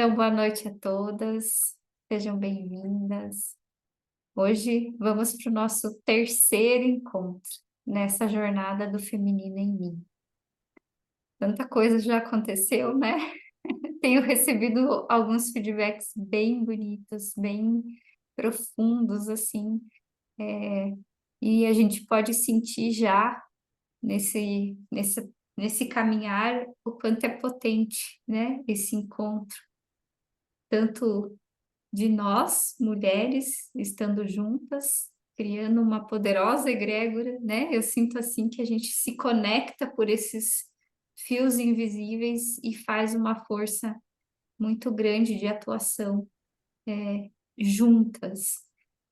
Então, boa noite a todas, sejam bem-vindas. Hoje vamos para o nosso terceiro encontro nessa jornada do feminino em mim. Tanta coisa já aconteceu, né? Tenho recebido alguns feedbacks bem bonitos, bem profundos, assim, e a gente pode sentir já nesse caminhar o quanto é potente, né? Esse encontro, tanto de nós, mulheres, estando juntas, criando uma poderosa egrégora, né? Eu sinto assim que a gente se conecta por esses fios invisíveis e faz uma força muito grande de atuação juntas.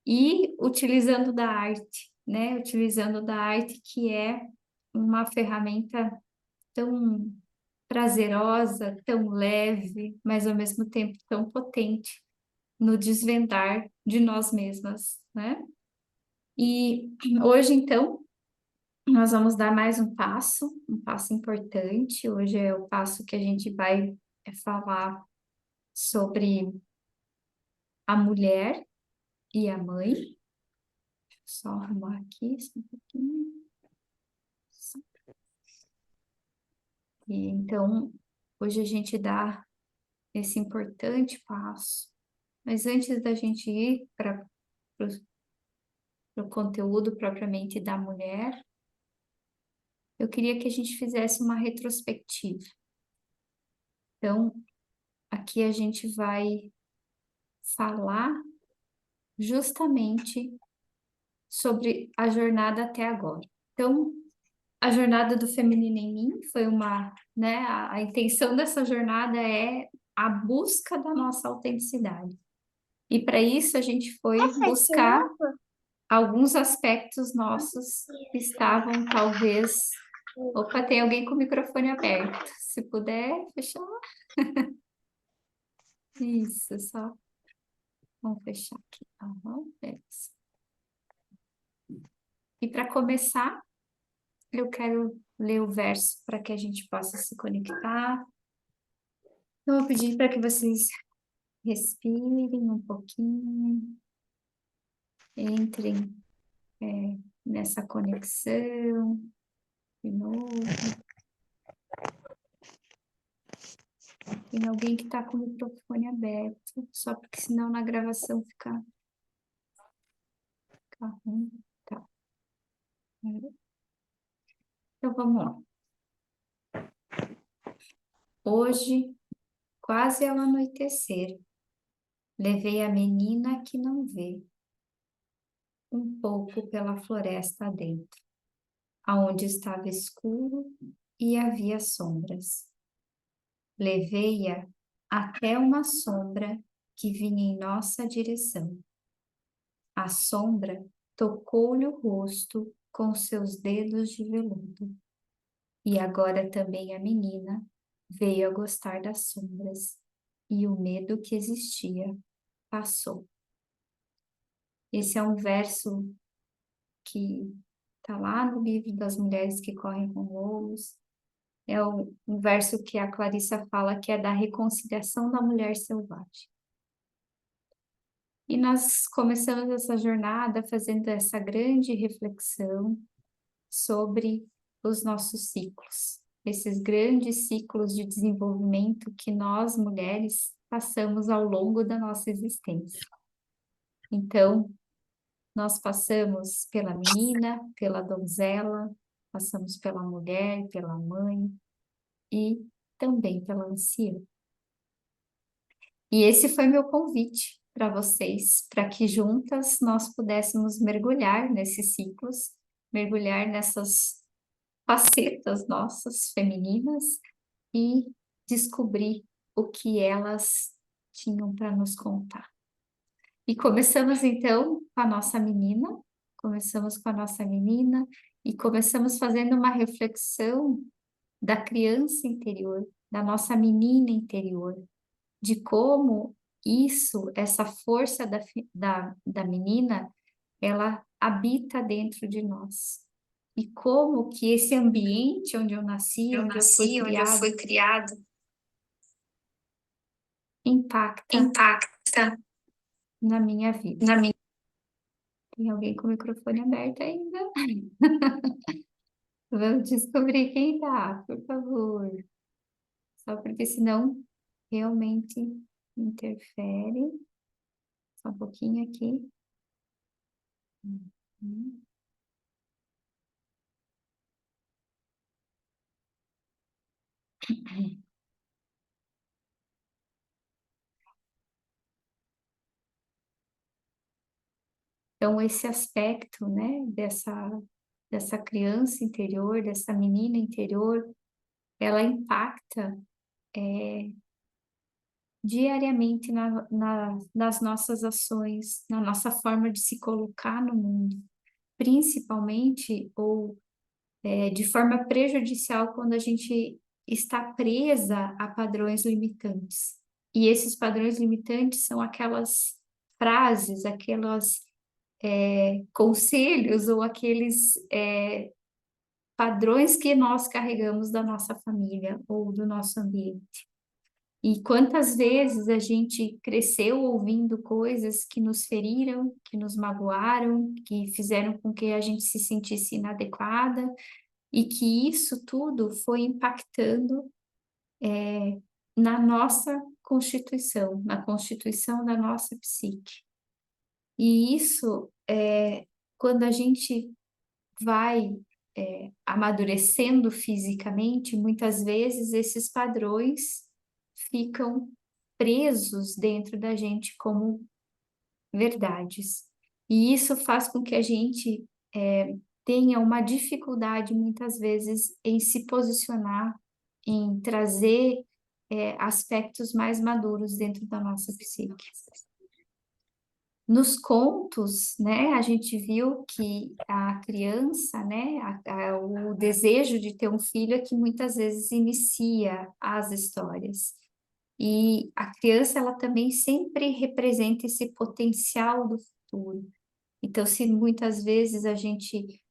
E utilizando da arte, né? Utilizando da arte que é uma ferramenta tão prazerosa, tão leve, mas ao mesmo tempo tão potente no desvendar de nós mesmas, né? E hoje, então, nós vamos dar mais um passo importante. Hoje é o passo que a gente vai falar sobre a mulher e a mãe. Deixa eu só arrumar aqui só um pouquinho. E então, hoje a gente dá esse importante passo. Mas antes da gente ir para o conteúdo propriamente da mulher, eu queria que a gente fizesse uma retrospectiva. Então, aqui a gente vai falar justamente sobre a jornada até agora. Então, a jornada do feminino em mim foi uma, né, a intenção dessa jornada é a busca da nossa autenticidade. E para isso a gente foi buscar alguns aspectos nossos que estavam talvez. Opa, tem alguém com o microfone aberto. Se puder, fechar. Isso, só. Vamos fechar aqui. Beleza. E para começar, eu quero ler o verso para que a gente possa se conectar. Eu vou pedir para que vocês respirem um pouquinho, entrem, nessa conexão de novo. Tem alguém que está com o microfone aberto, só porque senão na gravação fica ruim. Tá. Então vamos lá. Hoje, quase ao anoitecer, levei a menina que não vê, um pouco pela floresta adentro, aonde estava escuro e havia sombras. Levei-a até uma sombra que vinha em nossa direção. A sombra tocou-lhe o rosto com seus dedos de veludo. E agora também a menina veio a gostar das sombras, e o medo que existia passou. Esse é um verso que está lá no livro das Mulheres que Correm com Lobos. É um verso que a Clarissa fala que é da reconciliação da mulher selvagem. E nós começamos essa jornada fazendo essa grande reflexão sobre os nossos ciclos, esses grandes ciclos de desenvolvimento que nós, mulheres, passamos ao longo da nossa existência. Então, nós passamos pela menina, pela donzela, passamos pela mulher, pela mãe e também pela anciã. E esse foi meu convite para vocês, para que juntas nós pudéssemos mergulhar nesses ciclos, mergulhar nessas facetas nossas femininas e descobrir o que elas tinham para nos contar. E começamos então com a nossa menina, e começamos fazendo uma reflexão da criança interior, da nossa menina interior, de como isso, essa força da menina, ela habita dentro de nós. E como que esse ambiente onde eu nasci, onde eu fui onde eu criada, fui criada, impacta impacta na minha vida. na minha Tem alguém com o microfone aberto ainda? Vamos descobrir quem tá, por favor. Só porque senão realmente interfere. Só um pouquinho aqui. Uhum. Então, esse aspecto, né, dessa criança interior, dessa menina interior, ela impacta diariamente nas nossas ações, na nossa forma de se colocar no mundo, principalmente ou de forma prejudicial quando a gente está presa a padrões limitantes. E esses padrões limitantes são aquelas frases, aquelas conselhos ou aqueles padrões que nós carregamos da nossa família ou do nosso ambiente. E quantas vezes a gente cresceu ouvindo coisas que nos feriram, que nos magoaram, que fizeram com que a gente se sentisse inadequada, e que isso tudo foi impactando na nossa constituição, na constituição da nossa psique. E isso, quando a gente vai amadurecendo fisicamente, muitas vezes esses padrões ficam presos dentro da gente como verdades. E isso faz com que a gente tenha uma dificuldade, muitas vezes, em se posicionar, em trazer aspectos mais maduros dentro da nossa psique. Nos contos, né, a gente viu que a criança, né, o desejo de ter um filho é que muitas vezes inicia as histórias. E a criança, ela também sempre representa esse potencial do futuro. Então, se muitas vezes a gente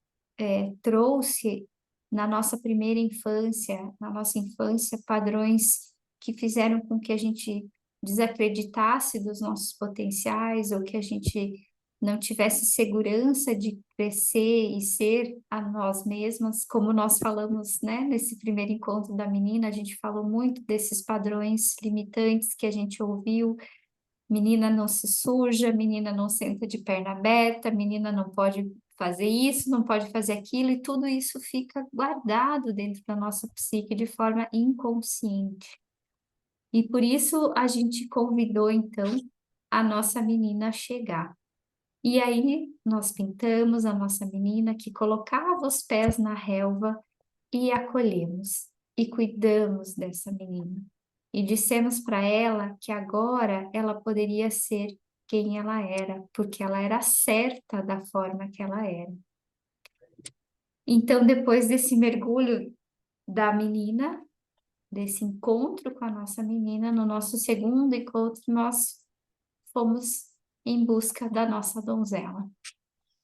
trouxe na nossa primeira infância, na nossa infância, padrões que fizeram com que a gente desacreditasse dos nossos potenciais ou que a gente não tivesse segurança de crescer e ser a nós mesmas, como nós falamos, né, nesse primeiro encontro da menina, a gente falou muito desses padrões limitantes que a gente ouviu. Menina não se suja, menina não senta de perna aberta, menina não pode fazer isso, não pode fazer aquilo, e tudo isso fica guardado dentro da nossa psique de forma inconsciente. E por isso a gente convidou então a nossa menina a chegar. E aí nós pintamos a nossa menina que colocava os pés na relva e acolhemos e cuidamos dessa menina. E dissemos para ela que agora ela poderia ser quem ela era, porque ela era certa da forma que ela era. Então, depois desse mergulho da menina, desse encontro com a nossa menina, no nosso segundo encontro, nós fomos em busca da nossa donzela.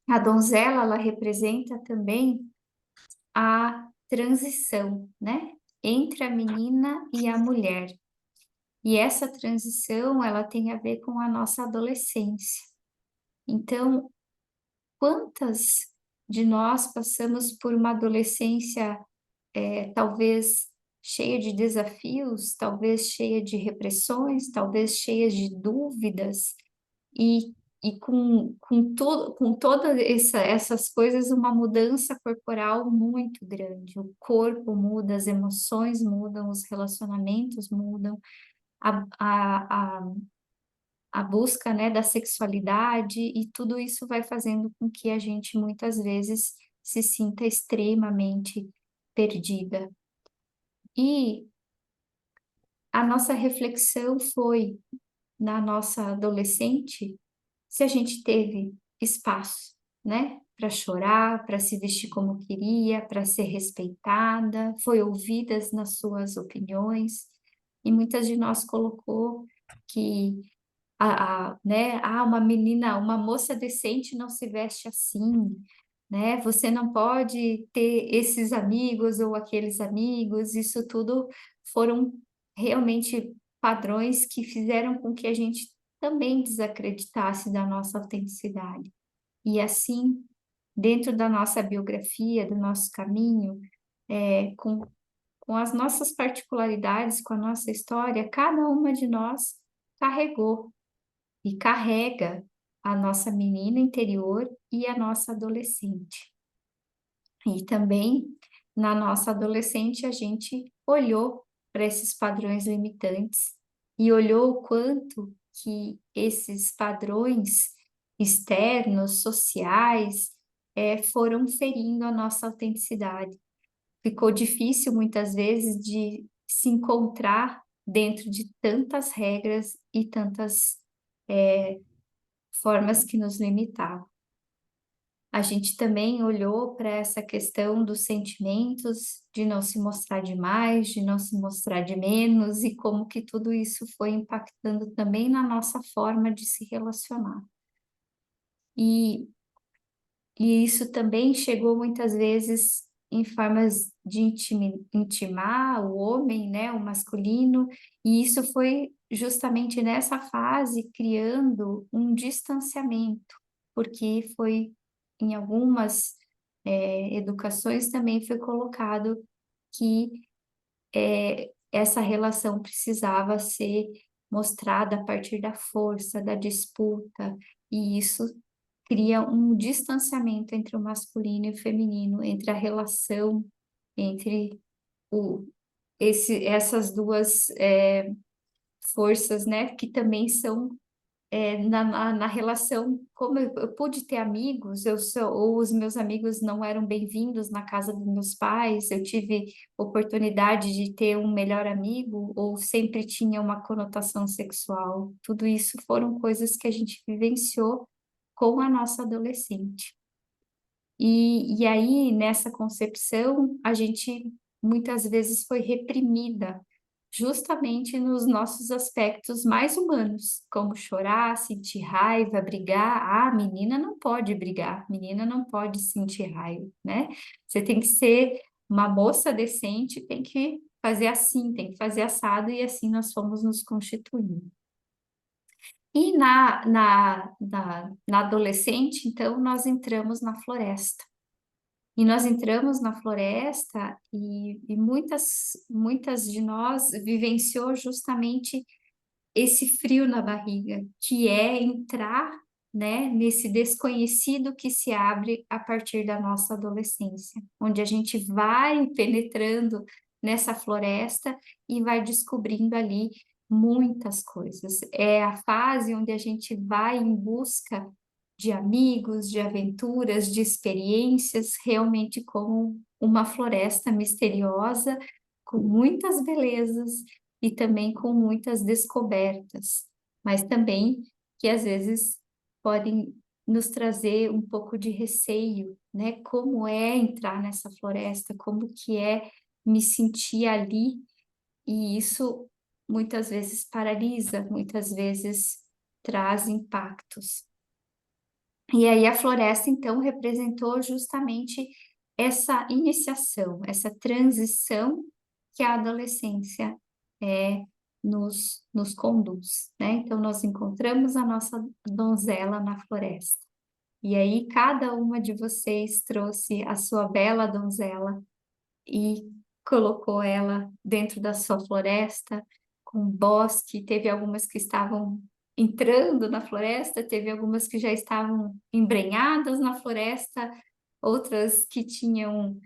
A donzela, ela representa também a transição, né, entre a menina e a mulher. E essa transição, ela tem a ver com a nossa adolescência. Então, quantas de nós passamos por uma adolescência, talvez cheia de desafios, talvez cheia de repressões, talvez cheia de dúvidas, e, com todas essas coisas, uma mudança corporal muito grande. O corpo muda, as emoções mudam, os relacionamentos mudam, a, a, a, a busca, né, da sexualidade, e tudo isso vai fazendo com que a gente muitas vezes se sinta extremamente perdida. E a nossa reflexão foi, na nossa adolescente, se a gente teve espaço, né, para chorar, para se vestir como queria, para ser respeitada, foi ouvidas nas suas opiniões, e muitas de nós colocou que né, uma menina, uma moça decente não se veste assim, né? Você não pode ter esses amigos ou aqueles amigos, isso tudo foram realmente padrões que fizeram com que a gente também desacreditasse da nossa autenticidade. E assim, dentro da nossa biografia, do nosso caminho, com as nossas particularidades, com a nossa história, cada uma de nós carregou e carrega a nossa menina interior e a nossa adolescente. E também, na nossa adolescente, a gente olhou para esses padrões limitantes e olhou o quanto que esses padrões externos, sociais, foram ferindo a nossa autenticidade. Ficou difícil, muitas vezes, de se encontrar dentro de tantas regras e tantas formas que nos limitavam. A gente também olhou para essa questão dos sentimentos, de não se mostrar demais, de não se mostrar de menos, e como que tudo isso foi impactando também na nossa forma de se relacionar. E isso também chegou muitas vezes em formas de intimar o homem, né, o masculino, e isso foi justamente nessa fase criando um distanciamento, porque foi em algumas educações também foi colocado que essa relação precisava ser mostrada a partir da força, da disputa, e isso cria um distanciamento entre o masculino e o feminino, entre a relação, entre o, essas duas forças, né, que também são na relação, como eu pude ter amigos, ou os meus amigos não eram bem-vindos na casa dos meus pais, eu tive oportunidade de ter um melhor amigo, ou sempre tinha uma conotação sexual. Tudo isso foram coisas que a gente vivenciou com a nossa adolescente. E aí, nessa concepção, a gente muitas vezes foi reprimida, justamente nos nossos aspectos mais humanos, como chorar, sentir raiva, brigar. Ah, menina não pode brigar, menina não pode sentir raiva, né? Você tem que ser uma moça decente, tem que fazer assim, tem que fazer assado, e assim nós fomos nos constituindo. E na adolescente, então, nós entramos na floresta. E nós entramos na floresta e muitas de nós vivenciou justamente esse frio na barriga, que é entrar, né, nesse desconhecido que se abre a partir da nossa adolescência, onde a gente vai penetrando nessa floresta e vai descobrindo ali muitas coisas. É a fase onde a gente vai em busca de amigos, de aventuras, de experiências, realmente como uma floresta misteriosa, com muitas belezas e também com muitas descobertas, mas também que às vezes podem nos trazer um pouco de receio, né? Como é entrar nessa floresta, como que é me sentir ali, e isso muitas vezes paralisa, muitas vezes traz impactos. E aí a floresta, então, representou justamente essa iniciação, essa transição que a adolescência nos conduz, né? Então, nós encontramos a nossa donzela na floresta. E aí, cada uma de vocês trouxe a sua bela donzela e colocou ela dentro da sua floresta, com um bosque. Teve algumas que estavam entrando na floresta, teve algumas que já estavam embrenhadas na floresta, outras que tinham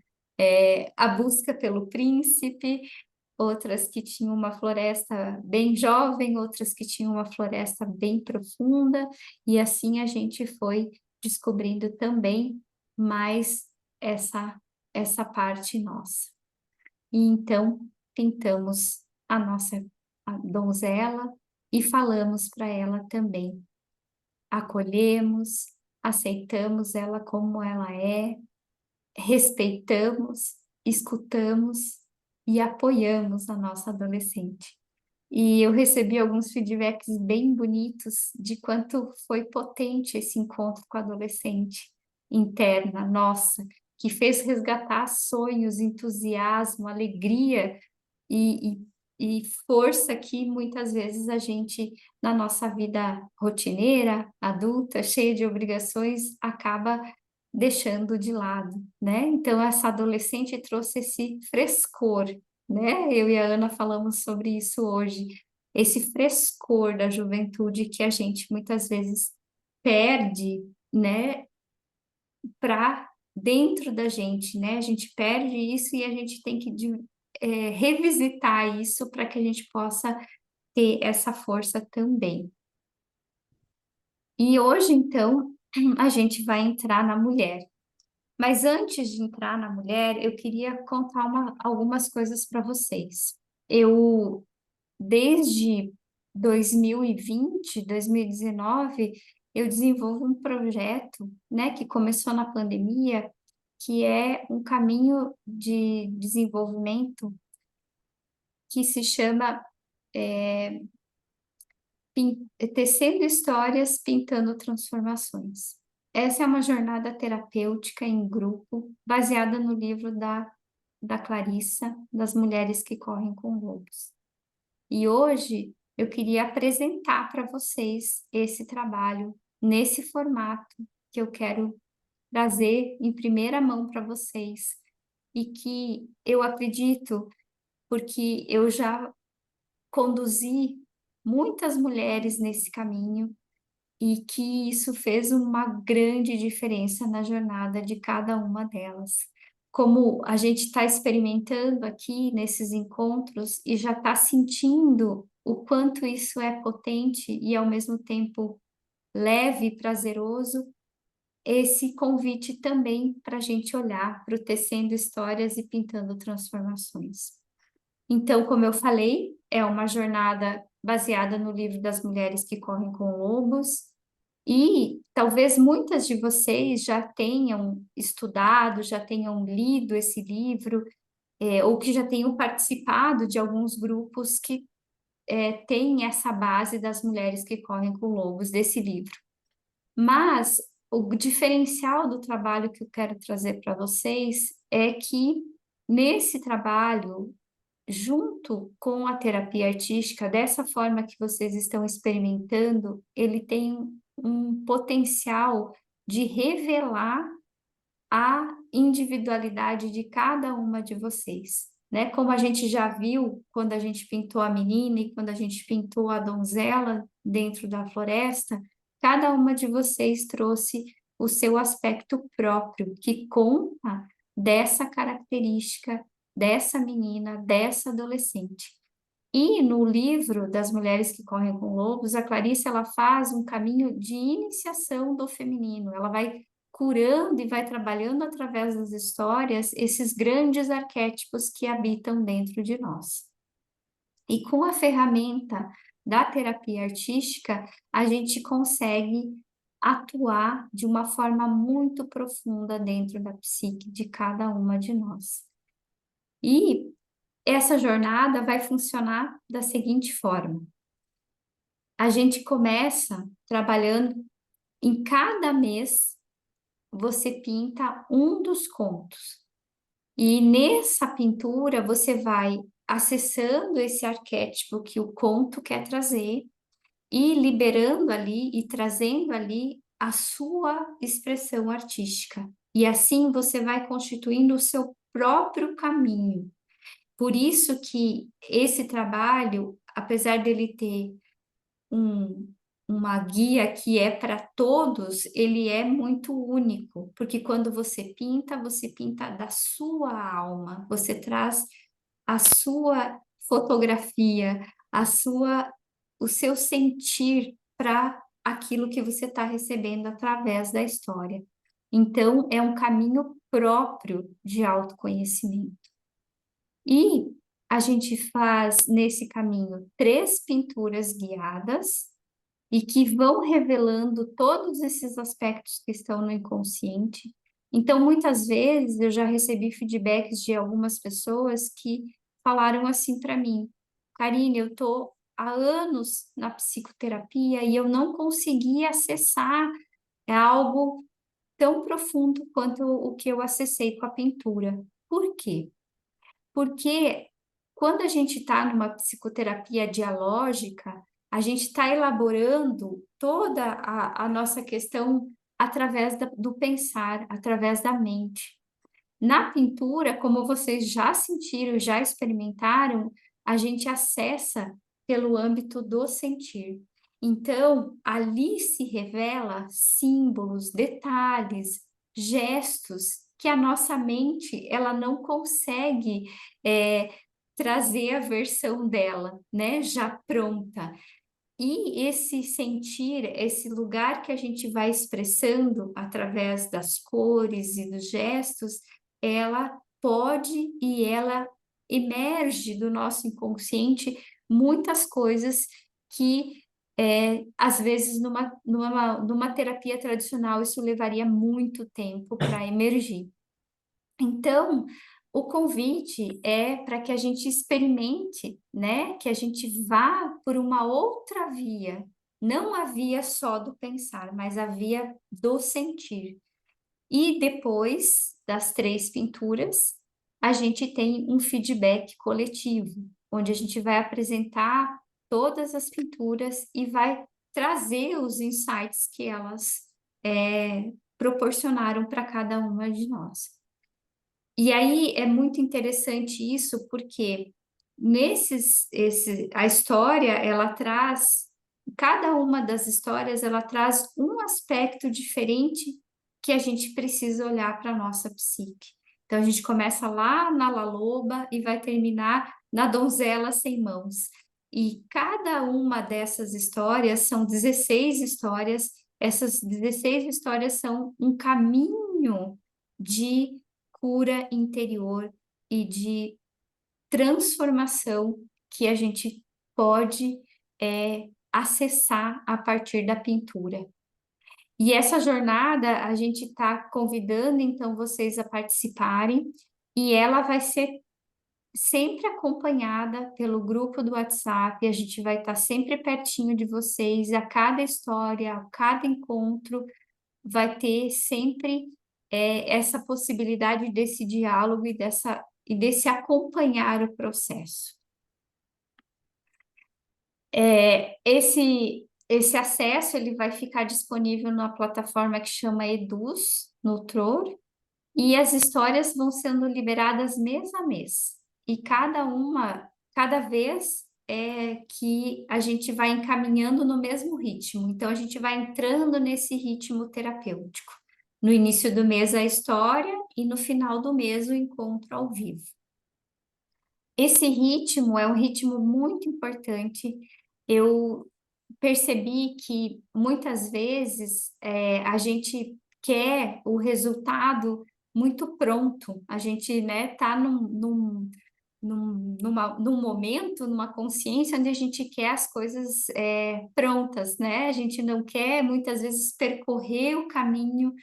a busca pelo príncipe, outras que tinham uma floresta bem jovem, outras que tinham uma floresta bem profunda, e assim a gente foi descobrindo também mais essa parte nossa. E então pintamos a donzela e falamos para ela também. Acolhemos, aceitamos ela como ela é, respeitamos, escutamos e apoiamos a nossa adolescente. E eu recebi alguns feedbacks bem bonitos de quanto foi potente esse encontro com a adolescente interna, nossa, que fez resgatar sonhos, entusiasmo, alegria e e força que muitas vezes a gente, na nossa vida rotineira, adulta, cheia de obrigações, acaba deixando de lado, né? Então, essa adolescente trouxe esse frescor, né? Eu e a Ana falamos sobre isso hoje, esse frescor da juventude que a gente muitas vezes perde, né? Para dentro da gente, né? A gente perde isso e a gente tem que revisitar isso para que a gente possa ter essa força também. E hoje, então, a gente vai entrar na mulher. Mas antes de entrar na mulher, eu queria contar algumas coisas para vocês. Eu, desde 2020, 2019, eu desenvolvo um projeto, né, que começou na pandemia, que é um caminho de desenvolvimento que se chama Tecendo Histórias, Pintando Transformações. Essa é uma jornada terapêutica em grupo, baseada no livro da Clarissa, das Mulheres que Correm com Lobos. E hoje eu queria apresentar para vocês esse trabalho nesse formato que eu quero trazer em primeira mão para vocês e que eu acredito, porque eu já conduzi muitas mulheres nesse caminho e que isso fez uma grande diferença na jornada de cada uma delas. Como a gente está experimentando aqui nesses encontros e já está sentindo o quanto isso é potente e ao mesmo tempo leve e prazeroso, esse convite também para a gente olhar para o Tecendo Histórias e Pintando Transformações. Então, como eu falei, é uma jornada baseada no livro das Mulheres que Correm com Lobos, e talvez muitas de vocês já tenham estudado, já tenham lido esse livro, ou que já tenham participado de alguns grupos que têm essa base das mulheres que correm com lobos, desse livro. Mas o diferencial do trabalho que eu quero trazer para vocês é que nesse trabalho, junto com a terapia artística, dessa forma que vocês estão experimentando, ele tem um potencial de revelar a individualidade de cada uma de vocês, né? Como a gente já viu quando a gente pintou a menina e quando a gente pintou a donzela dentro da floresta, cada uma de vocês trouxe o seu aspecto próprio, que conta dessa característica dessa menina, dessa adolescente. E no livro das Mulheres que Correm com Lobos, a Clarice ela faz um caminho de iniciação do feminino. Ela vai curando e vai trabalhando através das histórias esses grandes arquétipos que habitam dentro de nós. E com a ferramenta da terapia artística, a gente consegue atuar de uma forma muito profunda dentro da psique de cada uma de nós. E essa jornada vai funcionar da seguinte forma: a gente começa trabalhando em cada mês, você pinta um dos contos. E nessa pintura você vai acessando esse arquétipo que o conto quer trazer e liberando ali e trazendo ali a sua expressão artística. E assim você vai constituindo o seu próprio caminho. Por isso que esse trabalho, apesar dele ter um, uma guia que é para todos, ele é muito único, porque quando você pinta da sua alma, você traz a sua fotografia, o seu sentir para aquilo que você está recebendo através da história. Então, é um caminho próprio de autoconhecimento. E a gente faz nesse caminho 3 pinturas guiadas e que vão revelando todos esses aspectos que estão no inconsciente. Então, muitas vezes eu já recebi feedbacks de algumas pessoas que falaram assim para mim: Karine, eu estou há anos na psicoterapia e eu não consegui acessar algo tão profundo quanto o que eu acessei com a pintura. Por quê? Porque quando a gente está numa psicoterapia dialógica, a gente está elaborando toda a nossa questão através do pensar, através da mente. Na pintura, como vocês já sentiram, já experimentaram, a gente acessa pelo âmbito do sentir. Então, ali se revela símbolos, detalhes, gestos que a nossa mente ela não consegue é, trazer a versão dela, né, já pronta. E esse sentir, esse lugar que a gente vai expressando através das cores e dos gestos, ela pode e ela emerge do nosso inconsciente muitas coisas que, às vezes, numa terapia tradicional, isso levaria muito tempo para emergir. Então, o convite é para que a gente experimente, né? Que a gente vá por uma outra via, não a via só do pensar, mas a via do sentir. E depois das 3 pinturas, a gente tem um feedback coletivo, onde a gente vai apresentar todas as pinturas e vai trazer os insights que elas proporcionaram para cada uma de nós. E aí é muito interessante isso, porque a história, ela traz, cada uma das histórias, ela traz um aspecto diferente que a gente precisa olhar para a nossa psique. Então, a gente começa lá na La Loba e vai terminar na Donzela Sem Mãos. E cada uma dessas histórias, são 16 histórias, essas 16 histórias são um caminho de cura interior e de transformação que a gente pode acessar a partir da pintura. E essa jornada a gente está convidando então vocês a participarem e ela vai ser sempre acompanhada pelo grupo do WhatsApp, a gente vai estar sempre pertinho de vocês, a cada história, a cada encontro, vai ter sempre essa possibilidade desse diálogo e desse acompanhar o processo. Esse acesso ele vai ficar disponível na plataforma que chama Eduz, no Tror, e as histórias vão sendo liberadas mês a mês. E cada vez que a gente vai encaminhando no mesmo ritmo. Então, a gente vai entrando nesse ritmo terapêutico. No início do mês, a história, e no final do mês, o encontro ao vivo. Esse ritmo é um ritmo muito importante. Eu percebi que muitas vezes a gente quer o resultado muito pronto. A gente, né, tá num momento, numa consciência onde a gente quer as coisas prontas, né? A gente não quer muitas vezes percorrer o caminho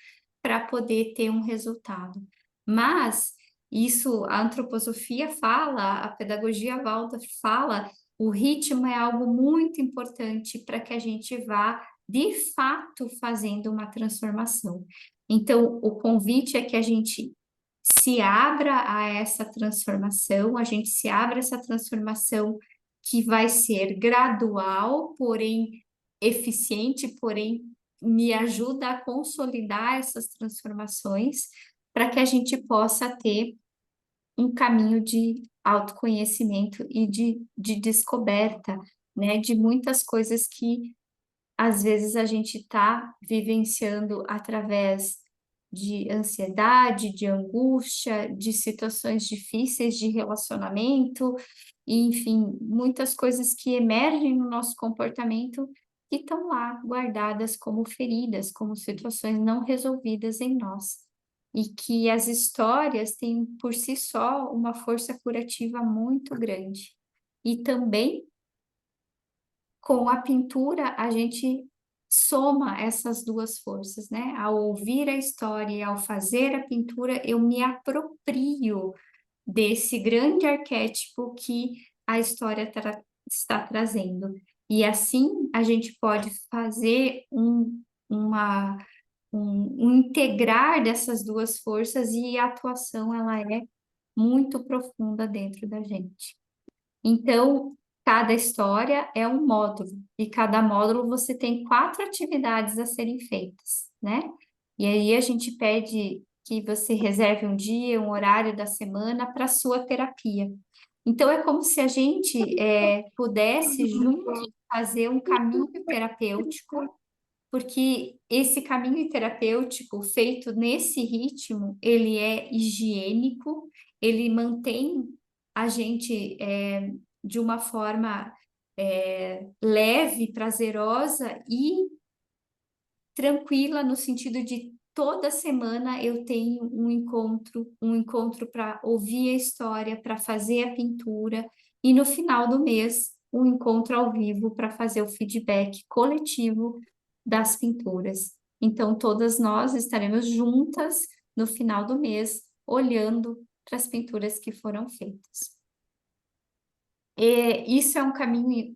para poder ter um resultado. Mas isso a antroposofia fala, a pedagogia Waldorf fala, o ritmo é algo muito importante para que a gente vá de fato fazendo uma transformação. Então, o convite é que a gente se abra a essa transformação, a gente se abra a essa transformação que vai ser gradual, porém eficiente, porém me ajuda a consolidar essas transformações para que a gente possa ter um caminho de autoconhecimento e de descoberta, né, de muitas coisas que às vezes a gente está vivenciando através de ansiedade, de angústia, de situações difíceis de relacionamento, e, enfim, muitas coisas que emergem no nosso comportamento que estão lá guardadas como feridas, como situações não resolvidas em nós. E que as histórias têm por si só uma força curativa muito grande. E também com a pintura, a gente soma essas duas forças, né? Ao ouvir a história e ao fazer a pintura, eu me aproprio desse grande arquétipo que a história está trazendo. E assim a gente pode fazer um integrar dessas duas forças e a atuação ela é muito profunda dentro da gente. Então, cada história é um módulo, e cada módulo você tem 4 atividades a serem feitas, né? E aí a gente pede que você reserve um dia, um horário da semana para a sua terapia. Então, é como se a gente pudesse juntos fazer um caminho terapêutico, porque esse caminho terapêutico feito nesse ritmo, ele é higiênico, ele mantém a gente de uma forma leve, prazerosa e tranquila no sentido de toda semana eu tenho um encontro para ouvir a história, para fazer a pintura, e no final do mês, um encontro ao vivo para fazer o feedback coletivo das pinturas. Então, todas nós estaremos juntas no final do mês, olhando para as pinturas que foram feitas. Isso é um caminho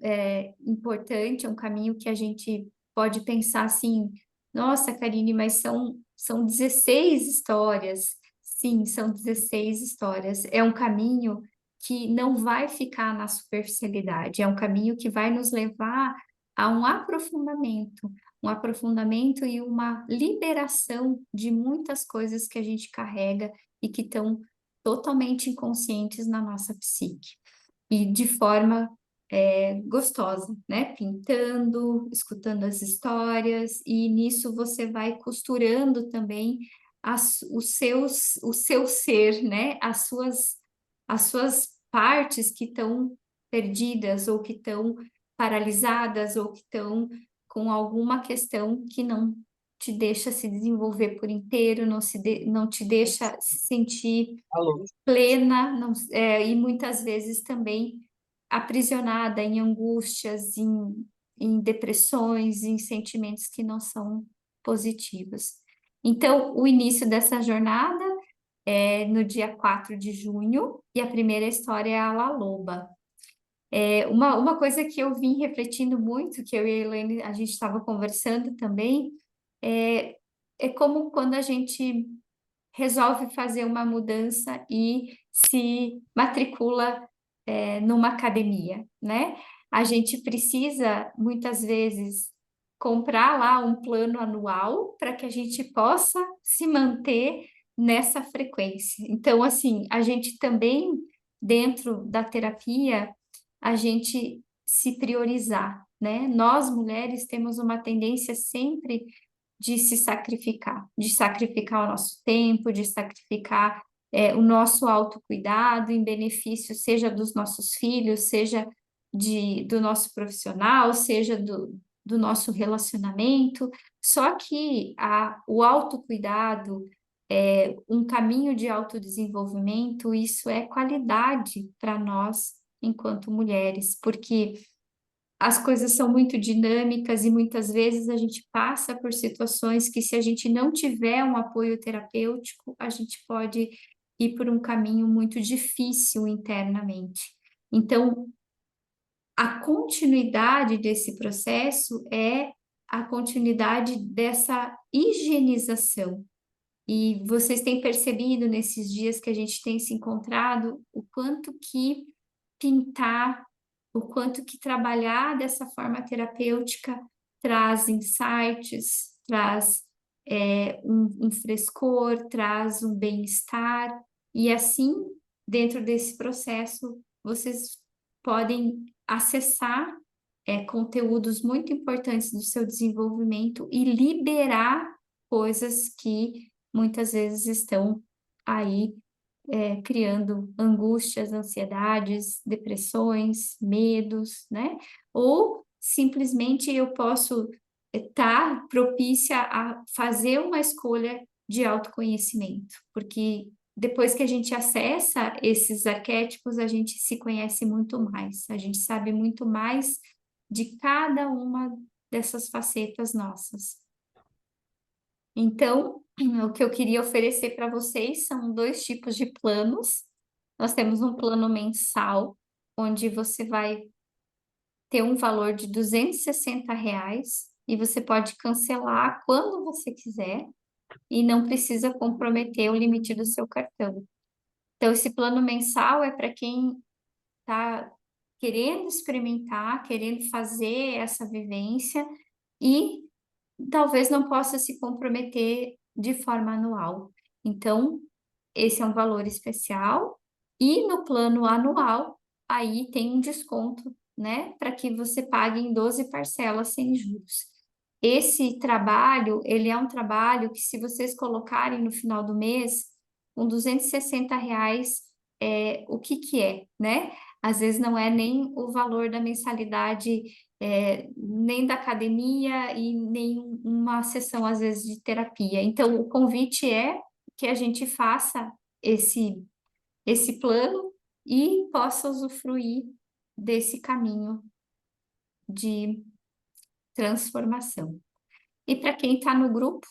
importante, é um caminho que a gente pode pensar assim, nossa, Karine, mas são 16 histórias. Sim, são 16 histórias. É um caminho que não vai ficar na superficialidade, é um caminho que vai nos levar a um aprofundamento e uma liberação de muitas coisas que a gente carrega e que estão totalmente inconscientes na nossa psique e de forma gostosa, né? Pintando, escutando as histórias, e nisso você vai costurando também o seu ser, né? As suas partes que estão perdidas, ou que estão paralisadas, ou que estão com alguma questão que não te deixa se desenvolver por inteiro, não te deixa se sentir Alô? plena, não, e muitas vezes também aprisionada em angústias, em depressões, em sentimentos que não são positivos. Então, o início dessa jornada é no dia 4 de junho, e a primeira história é a La Loba. Uma coisa que eu vim refletindo muito, que eu e a Elaine, a gente estava conversando também, é, é como quando a gente resolve fazer uma mudança e se matricula numa academia, né? A gente precisa, muitas vezes, comprar lá um plano anual para que a gente possa se manter nessa frequência. Então, assim, a gente também, dentro da terapia, a gente se priorizar, né? Nós, mulheres, temos uma tendência sempre de sacrificar o nosso tempo, de sacrificar o nosso autocuidado em benefício, seja dos nossos filhos, seja do nosso profissional, seja do nosso relacionamento. Só que o autocuidado, um caminho de autodesenvolvimento, isso é qualidade para nós enquanto mulheres, porque as coisas são muito dinâmicas e muitas vezes a gente passa por situações que, se a gente não tiver um apoio terapêutico, a gente pode ir por um caminho muito difícil internamente. Então, a continuidade desse processo é a continuidade dessa higienização. E vocês têm percebido nesses dias que a gente tem se encontrado o quanto que pintar, o quanto que trabalhar dessa forma terapêutica traz insights, traz um frescor, traz um bem-estar, e assim, dentro desse processo, vocês podem acessar conteúdos muito importantes do seu desenvolvimento e liberar coisas que muitas vezes estão aí criando angústias, ansiedades, depressões, medos, né? Ou simplesmente eu posso estar propícia a fazer uma escolha de autoconhecimento, porque depois que a gente acessa esses arquétipos, a gente se conhece muito mais, a gente sabe muito mais de cada uma dessas facetas nossas. Então, o que eu queria oferecer para vocês são 2 tipos de planos. Nós temos um plano mensal, onde você vai ter um valor de R$ 260, e você pode cancelar quando você quiser e não precisa comprometer o limite do seu cartão. Então, esse plano mensal é para quem está querendo experimentar, querendo fazer essa vivência e talvez não possa se comprometer de forma anual. Então, esse é um valor especial e no plano anual, aí tem um desconto, né, para que você pague em 12 parcelas sem juros. Esse trabalho, ele é um trabalho que se vocês colocarem no final do mês, com R$ 260, o que que é, né? Às vezes não é nem o valor da mensalidade, nem da academia e nem uma sessão, às vezes, de terapia. Então, o convite é que a gente faça esse plano e possa usufruir desse caminho de transformação. E para quem está no grupo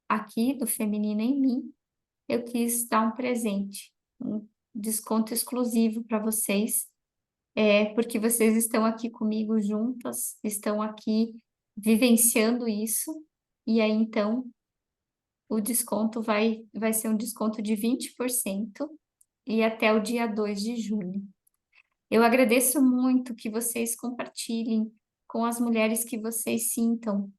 aqui do Feminina em Mim, eu quis dar um presente, um desconto exclusivo para vocês, porque vocês estão aqui comigo juntas, estão aqui vivenciando isso, e aí então o desconto vai ser um desconto de 20% e até o dia 2 de junho. Eu agradeço muito que vocês compartilhem com as mulheres que vocês sintam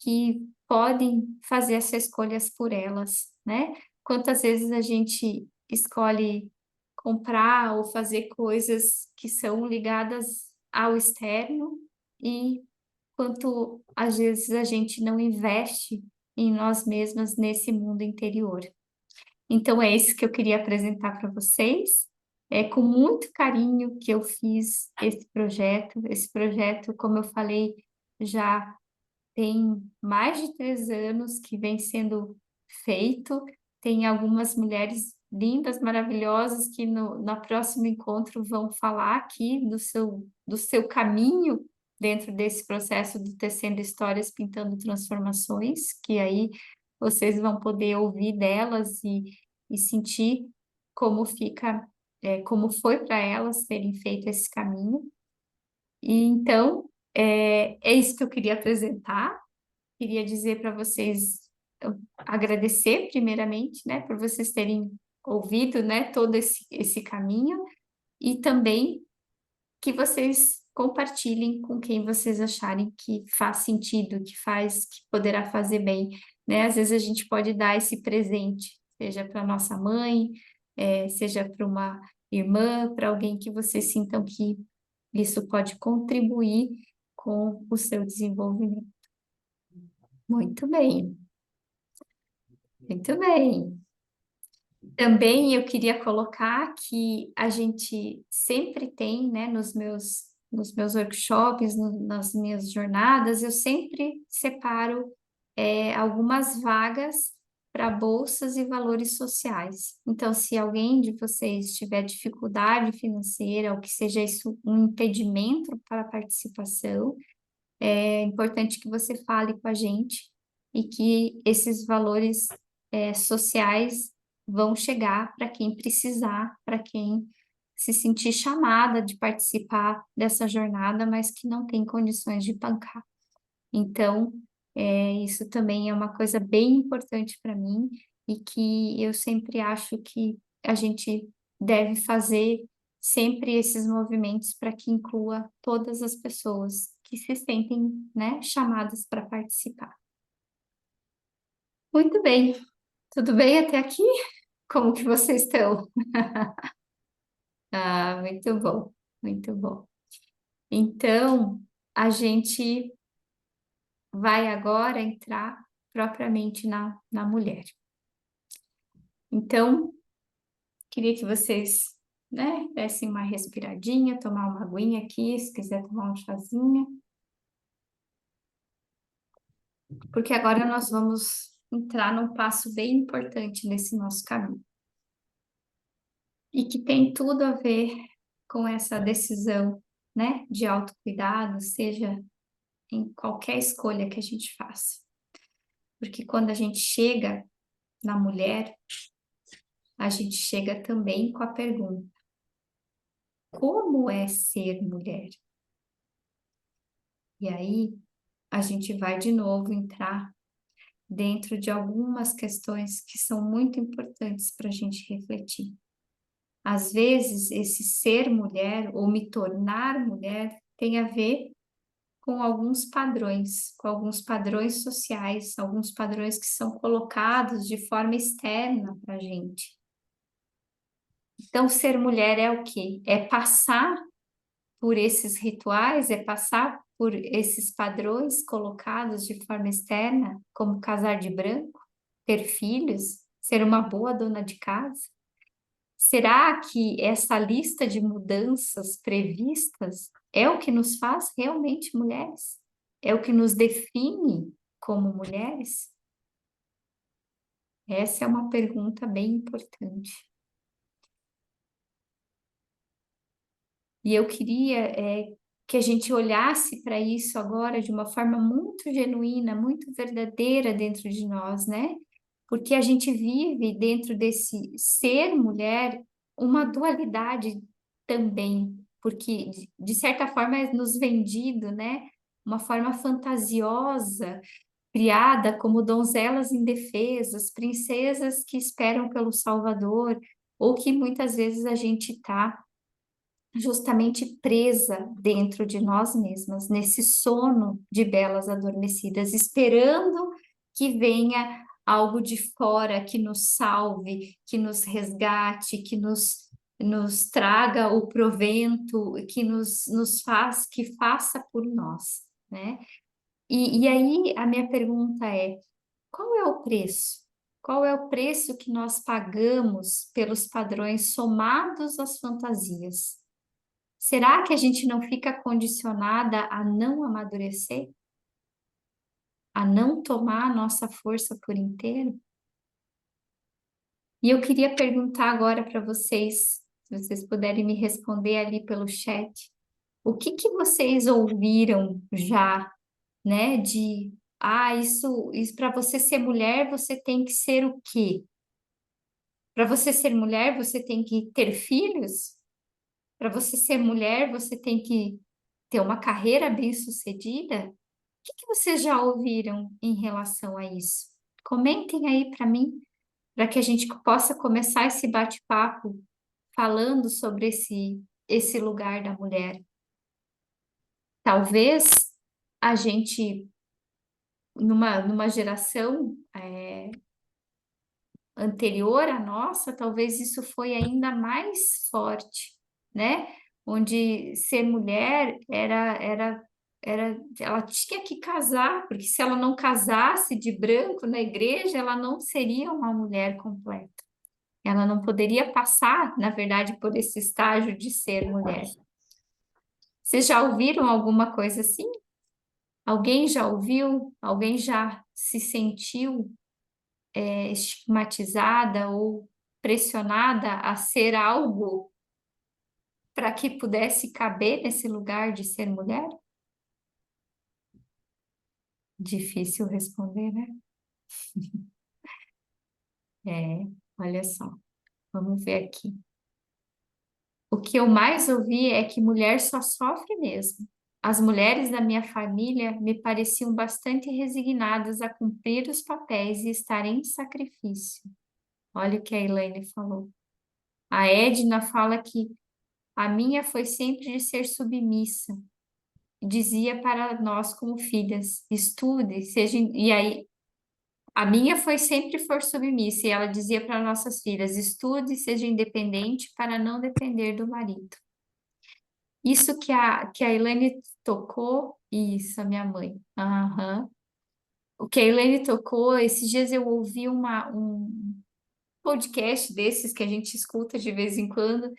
que podem fazer essas escolhas por elas, né? Quantas vezes a gente escolhe comprar ou fazer coisas que são ligadas ao externo e quanto às vezes a gente não investe em nós mesmas nesse mundo interior. Então é isso que eu queria apresentar para vocês. É com muito carinho que eu fiz esse projeto. Esse projeto, como eu falei, já tem mais de 3 anos que vem sendo feito. Tem algumas mulheres lindas, maravilhosas, que no próximo encontro vão falar aqui do seu caminho dentro desse processo do Tecendo Histórias, Pintando Transformações, que aí vocês vão poder ouvir delas e sentir como fica, como foi para elas terem feito esse caminho. E então, é isso que eu queria apresentar. Queria dizer para vocês, agradecer primeiramente, né, por vocês terem ouvido, né, todo esse caminho e também que vocês compartilhem com quem vocês acharem que faz sentido, que poderá fazer bem, né? Às vezes a gente pode dar esse presente, seja para nossa mãe, seja para uma irmã, para alguém que vocês sintam que isso pode contribuir com o seu desenvolvimento. Muito bem. Muito bem. Também eu queria colocar que a gente sempre tem, né, nos meus workshops, nas minhas jornadas, eu sempre separo algumas vagas para bolsas e valores sociais. Então, se alguém de vocês tiver dificuldade financeira, ou que seja isso um impedimento para a participação, é importante que você fale com a gente e que esses valores sociais vão chegar para quem precisar, para quem se sentir chamada de participar dessa jornada, mas que não tem condições de bancar. Então, isso também é uma coisa bem importante para mim e que eu sempre acho que a gente deve fazer sempre esses movimentos para que inclua todas as pessoas que se sentem, né, chamadas para participar. Muito bem. Tudo bem até aqui? Como que vocês estão? Ah, muito bom, muito bom. Então, a gente vai agora entrar propriamente na mulher. Então, queria que vocês, né, dessem uma respiradinha, tomar uma aguinha aqui, se quiser tomar um chazinho, porque agora nós vamos entrar num passo bem importante nesse nosso caminho. E que tem tudo a ver com essa decisão, né, de autocuidado, seja em qualquer escolha que a gente faça. Porque quando a gente chega na mulher, a gente chega também com a pergunta: como é ser mulher? E aí a gente vai de novo entrar dentro de algumas questões que são muito importantes para a gente refletir. Às vezes, esse ser mulher ou me tornar mulher tem a ver com alguns padrões sociais, alguns padrões que são colocados de forma externa para a gente. Então, ser mulher é o quê? É passar por esses rituais, é passar por esses padrões colocados de forma externa, como casar de branco, ter filhos, ser uma boa dona de casa? Será que essa lista de mudanças previstas é o que nos faz realmente mulheres? É o que nos define como mulheres? Essa é uma pergunta bem importante. E eu queria que a gente olhasse para isso agora de uma forma muito genuína, muito verdadeira dentro de nós, né? Porque a gente vive dentro desse ser mulher uma dualidade também, porque de certa forma é nos vendido, né? Uma forma fantasiosa, criada como donzelas indefesas, princesas que esperam pelo Salvador, ou que muitas vezes a gente está justamente presa dentro de nós mesmas, nesse sono de belas adormecidas, esperando que venha algo de fora que nos salve, que nos resgate, nos traga o provento, que que faça por nós, né? E aí a minha pergunta é: qual é o preço? Qual é o preço que nós pagamos pelos padrões somados às fantasias? Será que a gente não fica condicionada a não amadurecer? A não tomar a nossa força por inteiro? E eu queria perguntar agora para vocês, se vocês puderem me responder ali pelo chat, o que que vocês ouviram já, né, isso para você ser mulher, você tem que ser o quê? Para você ser mulher, você tem que ter filhos? Para você ser mulher, você tem que ter uma carreira bem-sucedida? Que vocês já ouviram em relação a isso? Comentem aí para mim, para que a gente possa começar esse bate-papo falando sobre esse lugar da mulher. Talvez a gente, numa geração anterior à nossa, talvez isso foi ainda mais forte, né? Onde ser mulher ela tinha que casar, porque se ela não casasse de branco na igreja, ela não seria uma mulher completa. Ela não poderia passar, na verdade, por esse estágio de ser mulher. Vocês já ouviram alguma coisa assim? Alguém já ouviu? Alguém já se sentiu estigmatizada ou pressionada a ser algo para que pudesse caber nesse lugar de ser mulher? Difícil responder, né? É, olha só, vamos ver aqui. O que eu mais ouvi é que mulher só sofre mesmo. As mulheres da minha família me pareciam bastante resignadas a cumprir os papéis e estar em sacrifício. Olha o que a Elaine falou. A Edna fala que a minha foi sempre de ser submissa. Dizia para nós como filhas, estude, seja... E aí, a minha foi sempre for submissa, e ela dizia para nossas filhas, estude, seja independente para não depender do marido. Isso que a Elaine tocou, isso, a minha mãe. Aham. O que a Elaine tocou, esses dias eu ouvi um podcast desses que a gente escuta de vez em quando,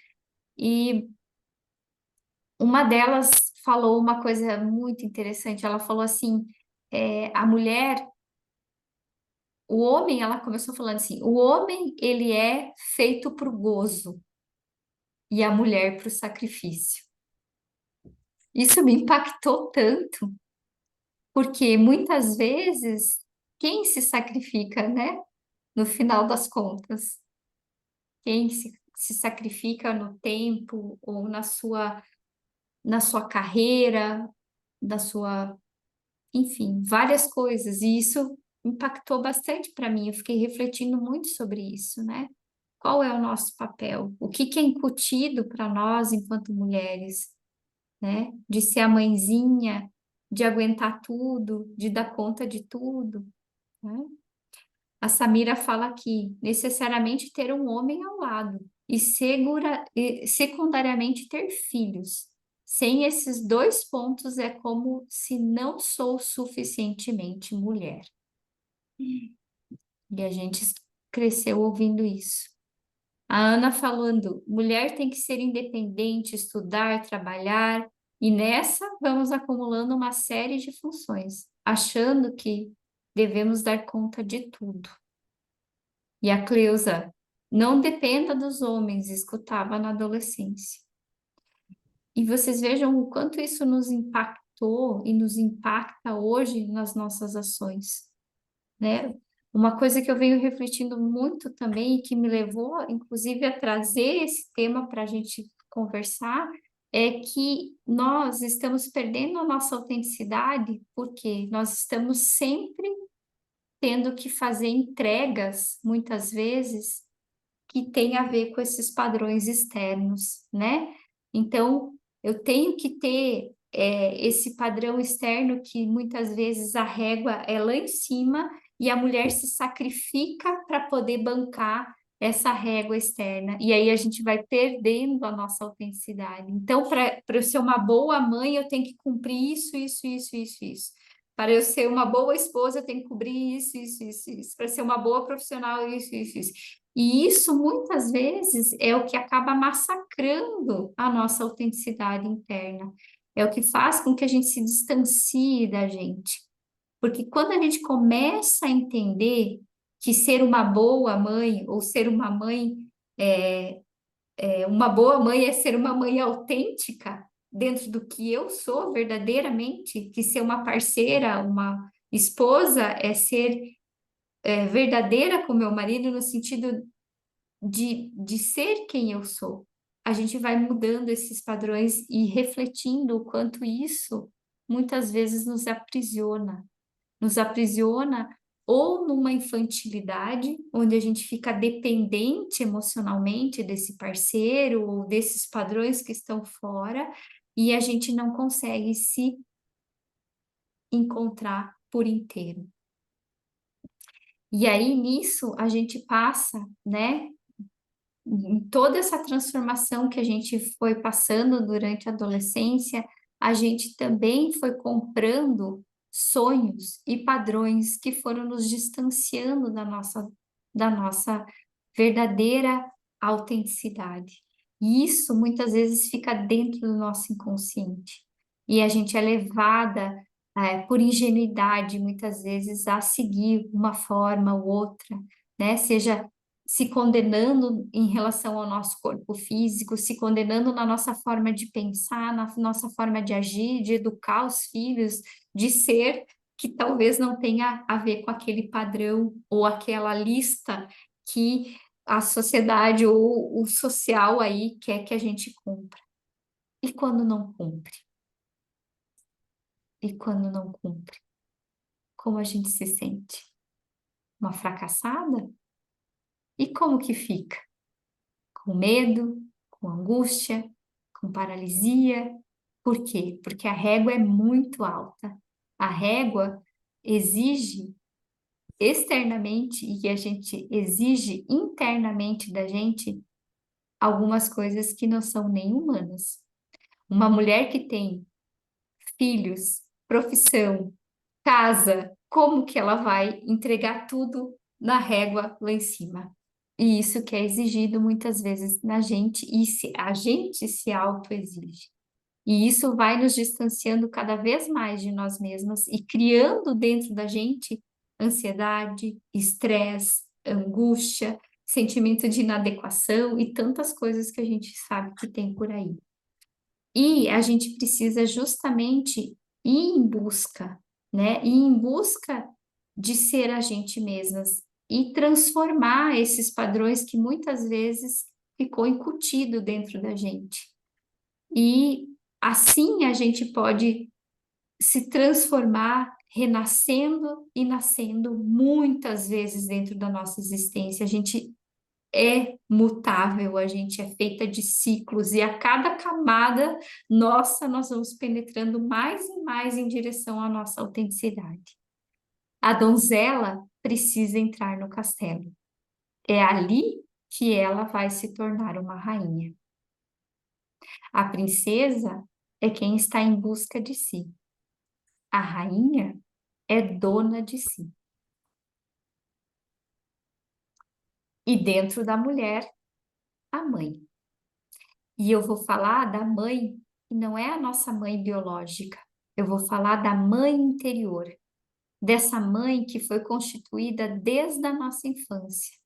e uma delas falou uma coisa muito interessante. Ela falou assim: a mulher, o homem, ela começou falando assim: o homem, ele é feito para o gozo e a mulher para o sacrifício. Isso me impactou tanto, porque muitas vezes, quem se sacrifica, né? No final das contas, quem se sacrifica no tempo ou na sua carreira, na sua, enfim, várias coisas. E isso impactou bastante para mim. Eu fiquei refletindo muito sobre isso, né? qual é o nosso papel? O que que é incutido para nós enquanto mulheres, né? De ser a mãezinha, de aguentar tudo, de dar conta de tudo, né? A Samira fala aqui, necessariamente ter um homem ao lado e secundariamente ter filhos. Sem esses dois pontos é como se não sou suficientemente mulher. E a gente cresceu ouvindo isso. A Ana falando, mulher tem que ser independente, estudar, trabalhar, e nessa vamos acumulando uma série de funções, achando que devemos dar conta de tudo. E a Cleusa, não dependa dos homens, escutava na adolescência. E vocês vejam o quanto isso nos impactou e nos impacta hoje nas nossas ações, né? Uma coisa que eu venho refletindo muito também e que me levou, inclusive, a trazer esse tema para a gente conversar, é que nós estamos perdendo a nossa autenticidade porque nós estamos sempre tendo que fazer entregas, muitas vezes, que tem a ver com esses padrões externos, né? Então, eu tenho que ter esse padrão externo que muitas vezes a régua é lá em cima e a mulher se sacrifica para poder bancar essa régua externa. E aí a gente vai perdendo a nossa autenticidade. Então, para eu ser uma boa mãe, eu tenho que cumprir isso, isso, isso, isso, isso. Para eu ser uma boa esposa, eu tenho que cobrir isso, isso, isso, isso. Para ser uma boa profissional, isso, isso, isso. E isso muitas vezes é o que acaba massacrando a nossa autenticidade interna. É o que faz com que a gente se distancie da gente. Porque quando a gente começa a entender que ser uma boa mãe ou ser uma mãe uma boa mãe é ser uma mãe autêntica dentro do que eu sou verdadeiramente, que ser uma parceira, uma esposa é ser verdadeira com meu marido no sentido de ser quem eu sou. A gente vai mudando esses padrões e refletindo o quanto isso muitas vezes nos aprisiona ou numa infantilidade, onde a gente fica dependente emocionalmente desse parceiro ou desses padrões que estão fora, e a gente não consegue se encontrar por inteiro. E aí nisso a gente passa, né, em toda essa transformação que a gente foi passando durante a adolescência, a gente também foi comprando sonhos e padrões que foram nos distanciando da nossa verdadeira autenticidade. E isso muitas vezes fica dentro do nosso inconsciente. E a gente é levada, por ingenuidade, muitas vezes, a seguir uma forma ou outra, né? Seja se condenando em relação ao nosso corpo físico, se condenando na nossa forma de pensar, na nossa forma de agir, de educar os filhos, de ser, que talvez não tenha a ver com aquele padrão ou aquela lista que a sociedade ou o social aí quer que a gente cumpra. E quando não cumpre? E quando não cumpre? Como a gente se sente? Uma fracassada? E como que fica? Com medo, com angústia, com paralisia. Por quê? Porque a régua é muito alta. A régua exige externamente e a gente exige internamente da gente algumas coisas que não são nem humanas. Uma mulher que tem filhos, profissão, casa, como que ela vai entregar tudo na régua lá em cima? E isso que é exigido muitas vezes na gente, e a gente se autoexige. E isso vai nos distanciando cada vez mais de nós mesmas e criando dentro da gente ansiedade, estresse, angústia, sentimento de inadequação e tantas coisas que a gente sabe que tem por aí. E a gente precisa justamente ir em busca, né? Ir em busca de ser a gente mesmas e transformar esses padrões que muitas vezes ficou incutido dentro da gente. E assim a gente pode se transformar, renascendo e nascendo muitas vezes dentro da nossa existência. A gente é mutável, a gente é feita de ciclos e a cada camada nossa, nós vamos penetrando mais e mais em direção à nossa autenticidade. A donzela precisa entrar no castelo. É ali que ela vai se tornar uma rainha. A princesa é quem está em busca de si. A rainha é dona de si. E dentro da mulher, a mãe. E eu vou falar da mãe, que não é a nossa mãe biológica. Eu vou falar da mãe interior, dessa mãe que foi constituída desde a nossa infância.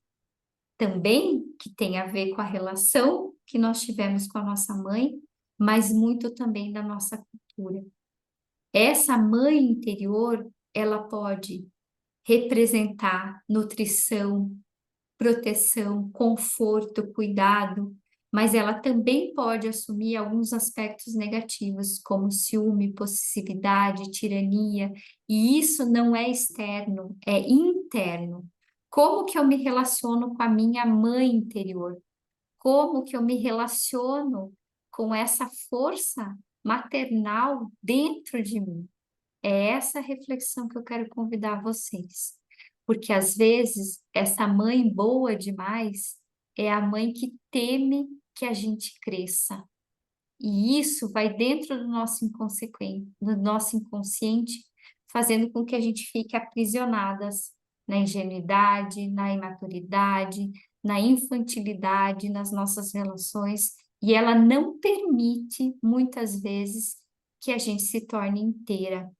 Também que tem a ver com a relação que nós tivemos com a nossa mãe, mas muito também da nossa cultura. Essa mãe interior, ela pode representar nutrição, proteção, conforto, cuidado, mas ela também pode assumir alguns aspectos negativos, como ciúme, possessividade, tirania, e isso não é externo, é interno. Como que eu me relaciono com a minha mãe interior? Como que eu me relaciono com essa força maternal dentro de mim? É essa reflexão que eu quero convidar vocês. Porque às vezes essa mãe boa demais é a mãe que teme que a gente cresça. E isso vai dentro do nosso inconsequente, do nosso inconsciente, fazendo com que a gente fique aprisionadas na ingenuidade, na imaturidade, na infantilidade, nas nossas relações, e ela não permite, muitas vezes, que a gente se torne inteira.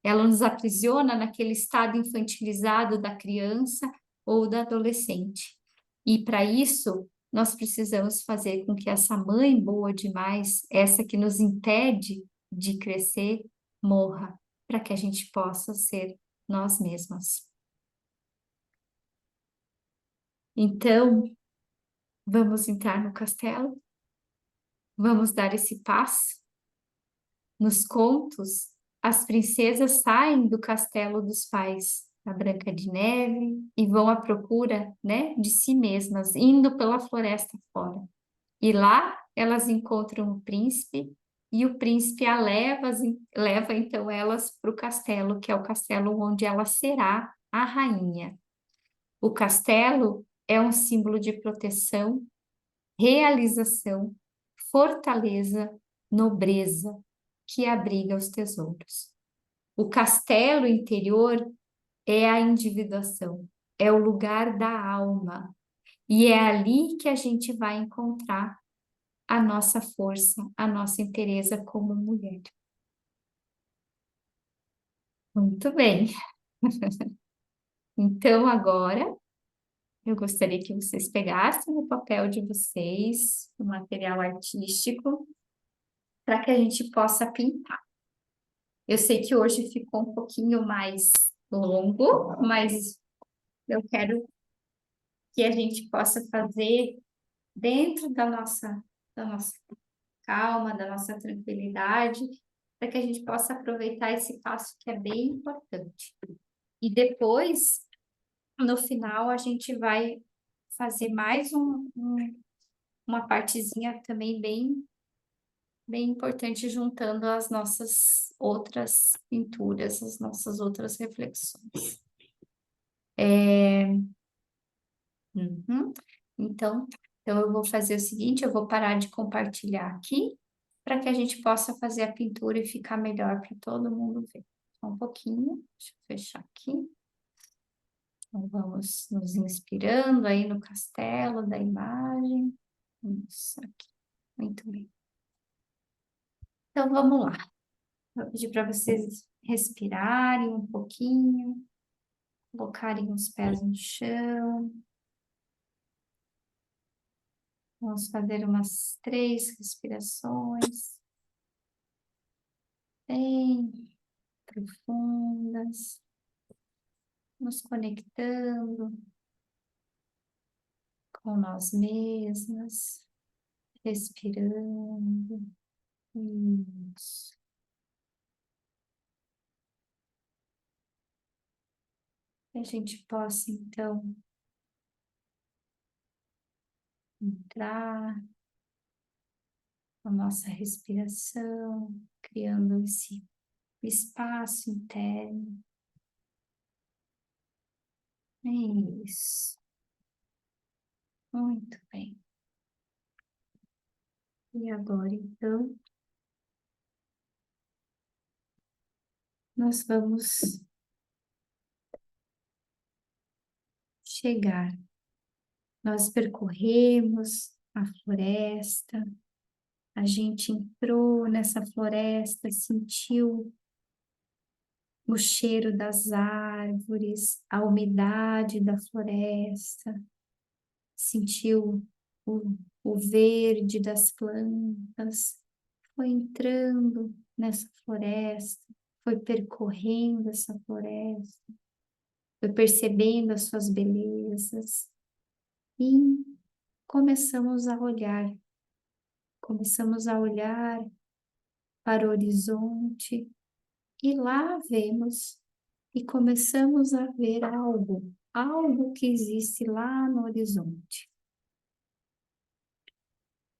Ela nos aprisiona naquele estado infantilizado da criança ou da adolescente. E para isso, nós precisamos fazer com que essa mãe boa demais, essa que nos impede de crescer, morra, para que a gente possa ser nós mesmas. Então, vamos entrar no castelo? Vamos dar esse passo? Nos contos, as princesas saem do castelo dos pais, da Branca de Neve, e vão à procura, né, de si mesmas, indo pela floresta fora. E lá elas encontram o príncipe, e o príncipe leva então elas para o castelo, que é o castelo onde ela será a rainha. O castelo é um símbolo de proteção, realização, fortaleza, nobreza, que abriga os tesouros. O castelo interior é a individuação, é o lugar da alma, e é ali que a gente vai encontrar a nossa força, a nossa inteireza como mulher. Muito bem. Então, agora, eu gostaria que vocês pegassem o papel de vocês, o material artístico, para que a gente possa pintar. Eu sei que hoje ficou um pouquinho mais longo, mas eu quero que a gente possa fazer dentro da nossa calma, da nossa tranquilidade, para que a gente possa aproveitar esse passo que é bem importante. E depois, no final, a gente vai fazer mais uma partezinha também bem importante, juntando as nossas outras pinturas, as nossas outras reflexões. Uhum. Então eu vou fazer o seguinte, eu vou parar de compartilhar aqui, para que a gente possa fazer a pintura e ficar melhor para todo mundo ver. Só um pouquinho, deixa eu fechar aqui. Então, vamos nos inspirando aí no castelo da imagem. Isso aqui. Muito bem. Então, vamos lá. Vou pedir para vocês respirarem um pouquinho, colocarem os pés no chão. Vamos fazer umas 3 respirações bem profundas, nos conectando com nós mesmas, respirando. Isso. Que a gente possa, então, entrar a nossa respiração, criando esse espaço interno. É isso. Muito bem. E agora, então, nós vamos chegar. Nós percorremos a floresta, a gente entrou nessa floresta, sentiu o cheiro das árvores, a umidade da floresta, sentiu o verde das plantas, foi entrando nessa floresta, foi percorrendo essa floresta, foi percebendo as suas belezas e começamos a olhar para o horizonte e lá vemos e começamos a ver algo que existe lá no horizonte.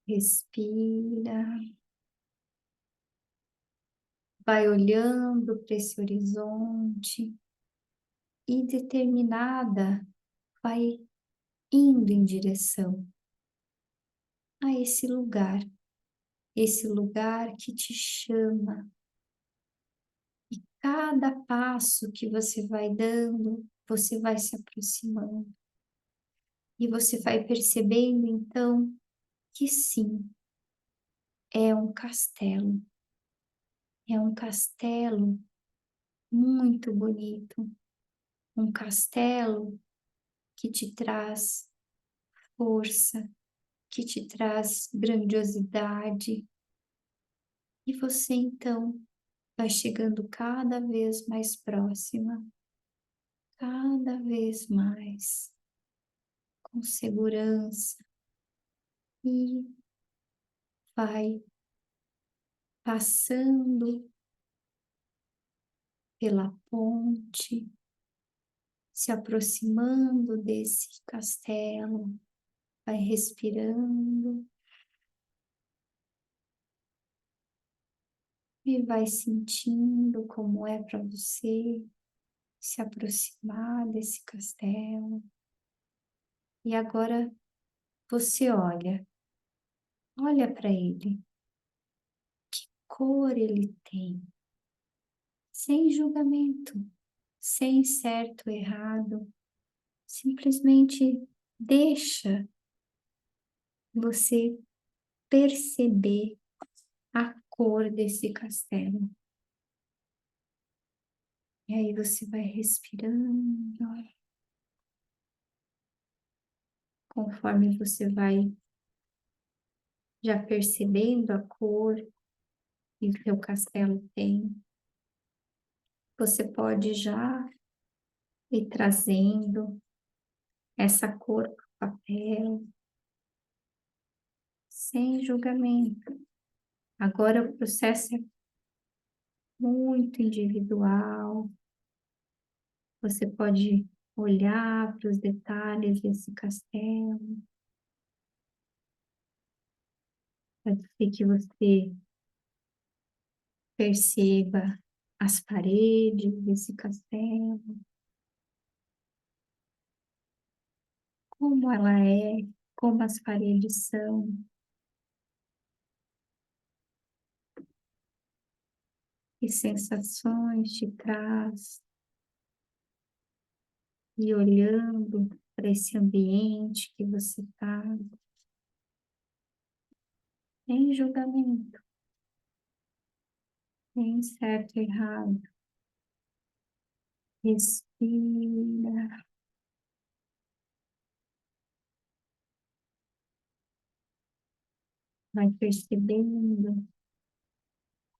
Respira, vai olhando para esse horizonte e determinada vai indo em direção a esse lugar que te chama. E cada passo que você vai dando, você vai se aproximando. E você vai percebendo então que sim, é um castelo. É um castelo muito bonito. Um castelo que te traz força, que te traz grandiosidade. E você então vai chegando cada vez mais próxima, cada vez mais, com segurança, e vai passando pela ponte, se aproximando desse castelo, vai respirando e vai sentindo como é para você se aproximar desse castelo. E agora você olha para ele, que cor ele tem, sem julgamento, sem certo ou errado, simplesmente deixa você perceber a cor desse castelo. E aí você vai respirando, conforme você vai já percebendo a cor que o seu castelo tem. Você pode já ir trazendo essa cor para o papel, sem julgamento. Agora o processo é muito individual. Você pode olhar para os detalhes desse castelo. Pode ser que você perceba as paredes desse castelo, como ela é, como as paredes são. Que sensações te traz, e olhando para esse ambiente que você está, sem julgamento, sem certo e errado. Respira, vai percebendo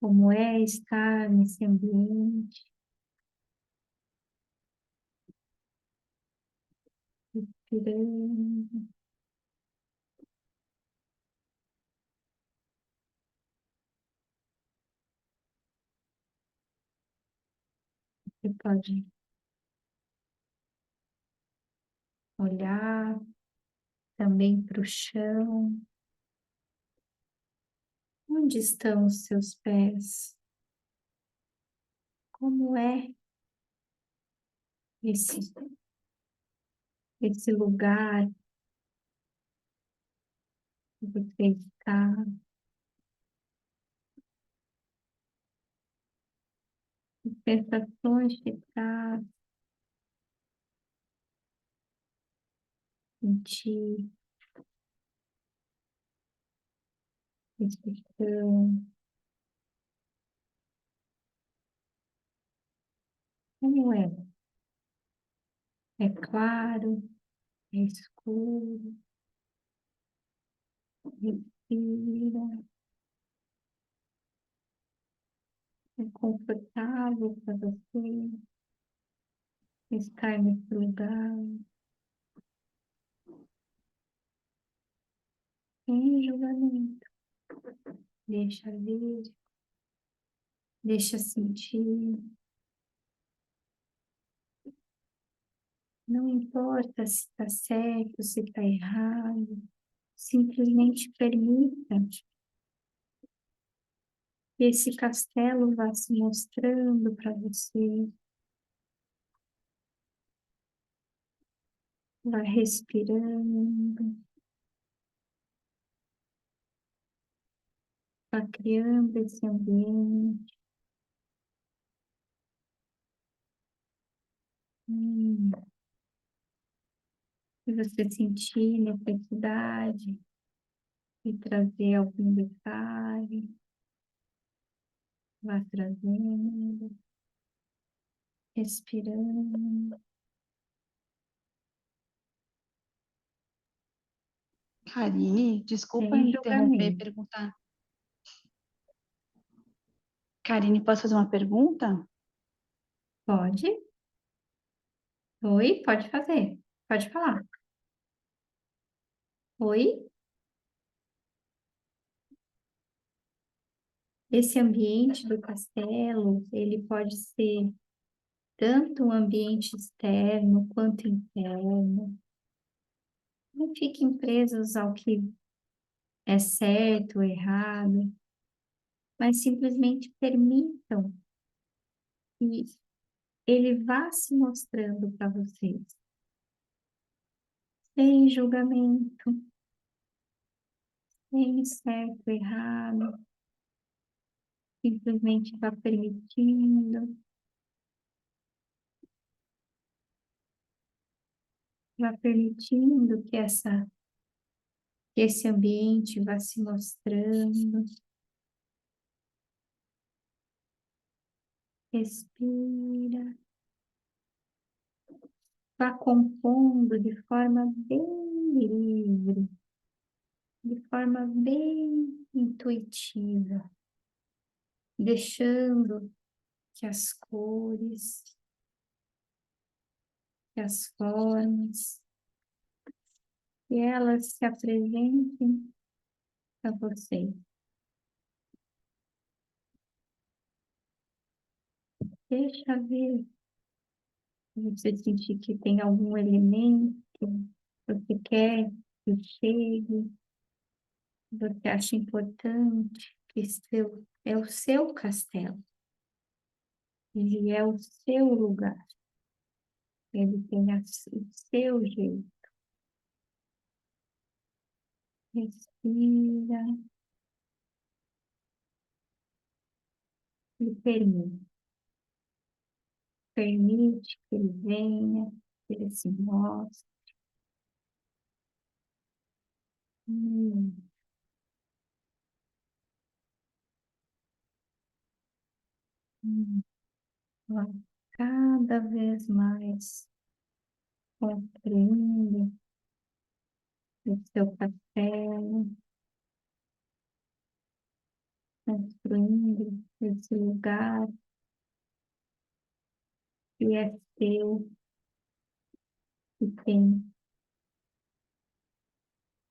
como é estar nesse ambiente, respirando. Você pode olhar também para o chão. Onde estão os seus pés? Como é esse, esse lugar que você está? As sensações que traz em ti, esse chão. Como é? É claro? É escuro? Respira. É confortável para você estar nesse lugar? Sem julgamento. Deixa ver, deixa sentir. Não importa se está certo, se está errado. Simplesmente permita que esse castelo vá se mostrando para você. Vá respirando. Vá criando esse ambiente. Hum. Se você sentir necessidade de trazer algum detalhe, vá trazendo, respirando. Karine, desculpa Sem interromper e julgamento. perguntar. Karine, posso fazer uma pergunta? Pode? Oi, pode fazer. Pode falar. Oi? Esse ambiente do castelo, ele pode ser tanto um ambiente externo quanto interno. Não fiquem presos ao que é certo ou errado, mas simplesmente permitam que ele vá se mostrando para vocês, sem julgamento, sem certo ou errado, simplesmente vá permitindo que esse ambiente vá se mostrando. Respira, vá compondo de forma bem livre, de forma bem intuitiva, deixando que as cores, que as formas, que elas se apresentem a você. Deixa ver se você sentir que tem algum elemento que você quer que chegue, que você acha importante, que é o seu castelo. Ele é o seu lugar. Ele tem o seu jeito. Respira e permite. Permite que ele venha, que ele se mostre. Hum, hum. Vai cada vez mais construindo o seu castelo, construindo esse lugar que é seu, que tem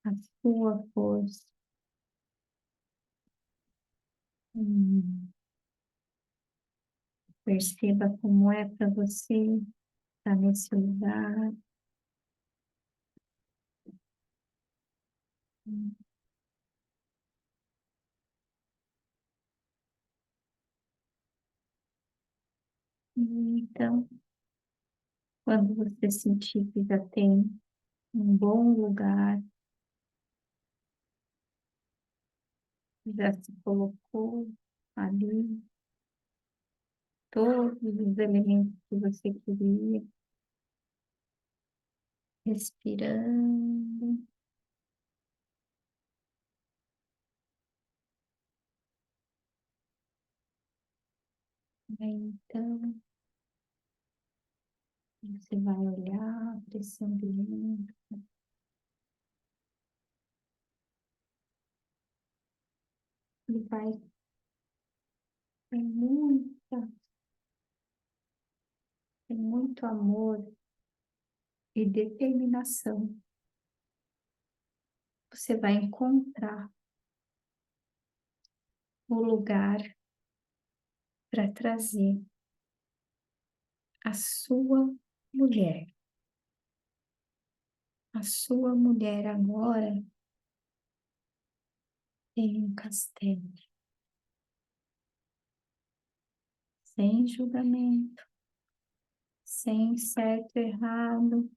a sua força. Hum. Perceba como é para você estar nesse lugar. Então, quando você sentir que já tem um bom lugar, já se colocou ali todos os elementos que você queria, respirando. Aí, então, você vai olhar para esse ambiente e vai ter muito amor e determinação. Você vai encontrar o lugar para trazer a sua mulher. A sua mulher agora em um castelo, sem julgamento, sem certo e errado.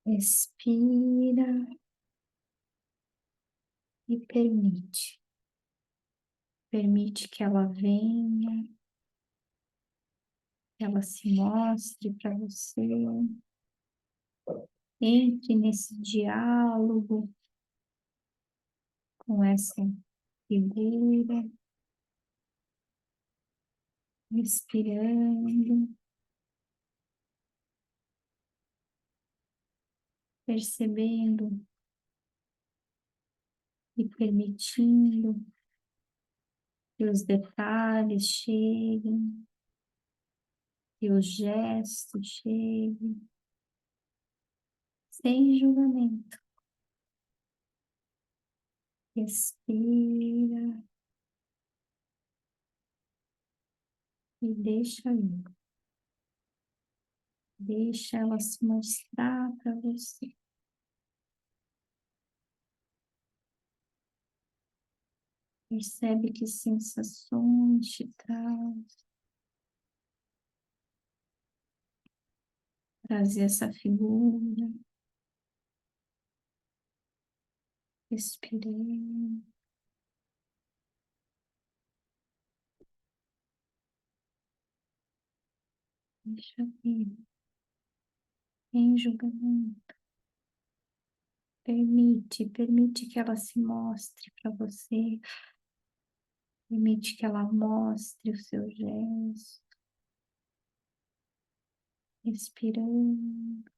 Respira e permite. Permite que ela venha, que ela se mostre para você. Entre nesse diálogo com essa figura, respirando, percebendo e permitindo que os detalhes cheguem, que os gestos cheguem, sem julgamento. Respira e deixa ir. Deixa ela se mostrar para você. Percebe que sensações te traz. Trazer essa figura. Respirei. Deixa ir. Sem julgamento. Permite que ela se mostre para você. Permite que ela mostre o seu gesto. Respirando.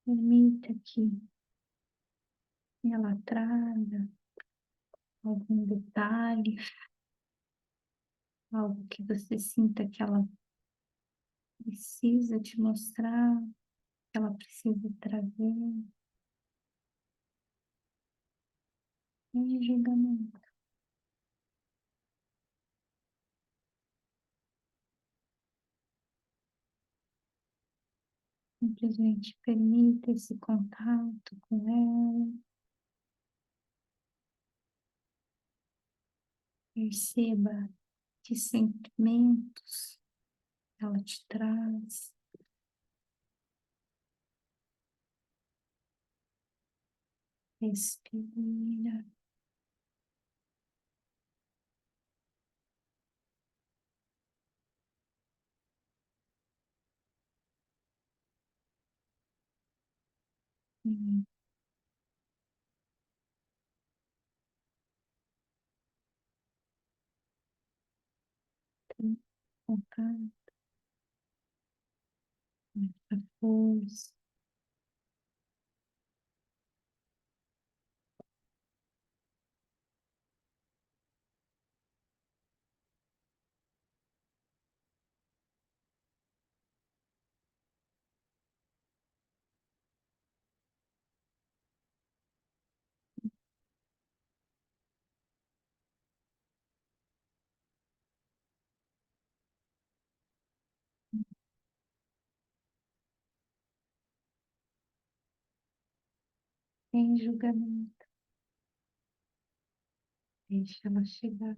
Permita que ela traga algum detalhe, algo que você sinta que ela precisa te mostrar, que ela precisa trazer. Sem julgamento. Simplesmente permita esse contato com ela. Perceba que sentimentos ela te traz. Respira. E tem contato com essa força. sem julgamento. Deixa ela chegar,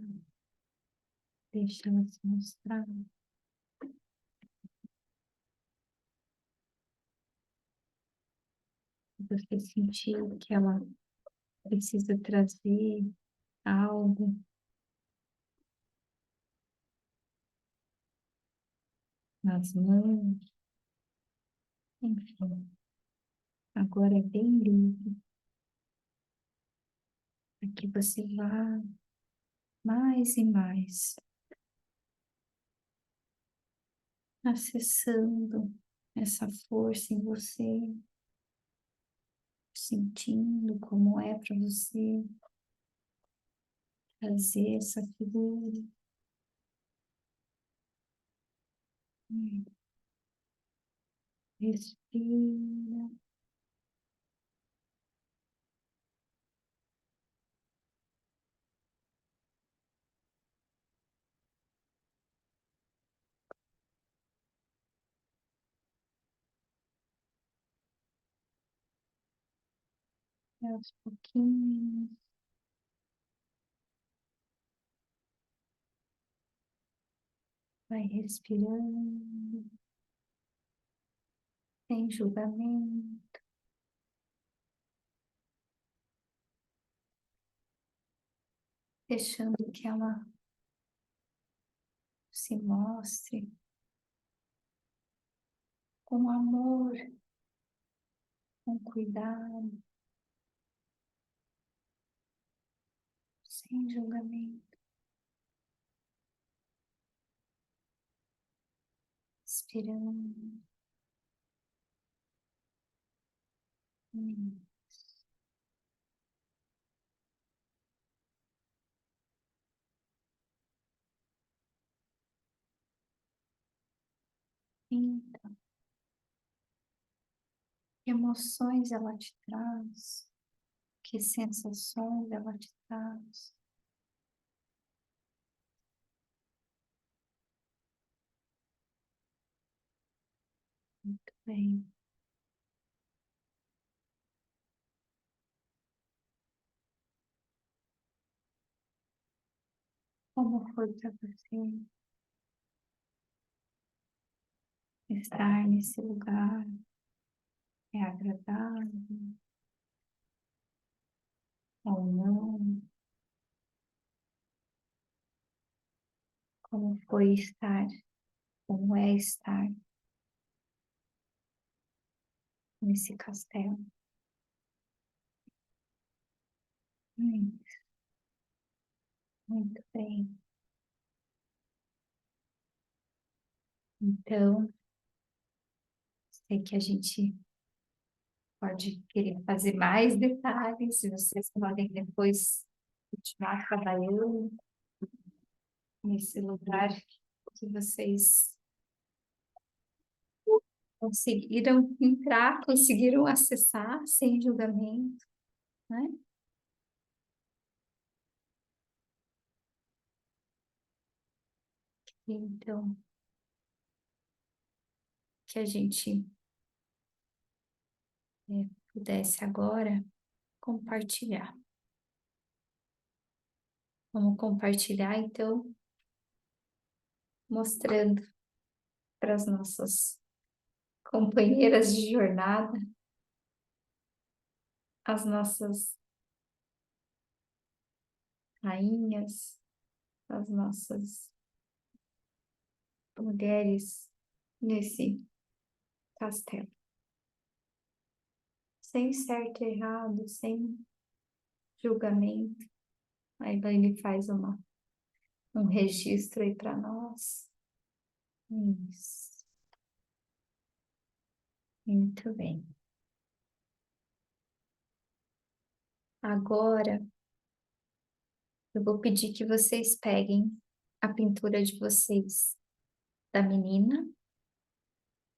deixa ela se mostrar. Se você sentir que ela precisa trazer algo, nas mãos, enfim, agora é bem livre, para que você vá mais e mais acessando essa força em você, sentindo como é para você trazer essa figura. Respira. E aos pouquinhos, vai respirando, sem julgamento, deixando que ela se mostre com amor, com cuidado, sem julgamento, inspirando. Hum. Então, que emoções ela te traz, que sensações ela te traz. Muito bem. Como foi para você estar nesse lugar? É agradável ou não? Como foi estar? Como é estar nesse castelo? Hum, muito bem. Então, sei que a gente pode querer fazer mais detalhes, e vocês podem depois continuar trabalhando nesse lugar que vocês conseguiram entrar, conseguiram acessar sem julgamento, né? Então, que a gente pudesse agora compartilhar. Vamos compartilhar, então, mostrando para as nossas companheiras de jornada, as nossas rainhas, as nossas mulheres nesse castelo. Sem certo e errado, sem julgamento. A Elaine faz um registro aí para nós. Isso. Muito bem. Agora, eu vou pedir que vocês peguem a pintura de vocês, da menina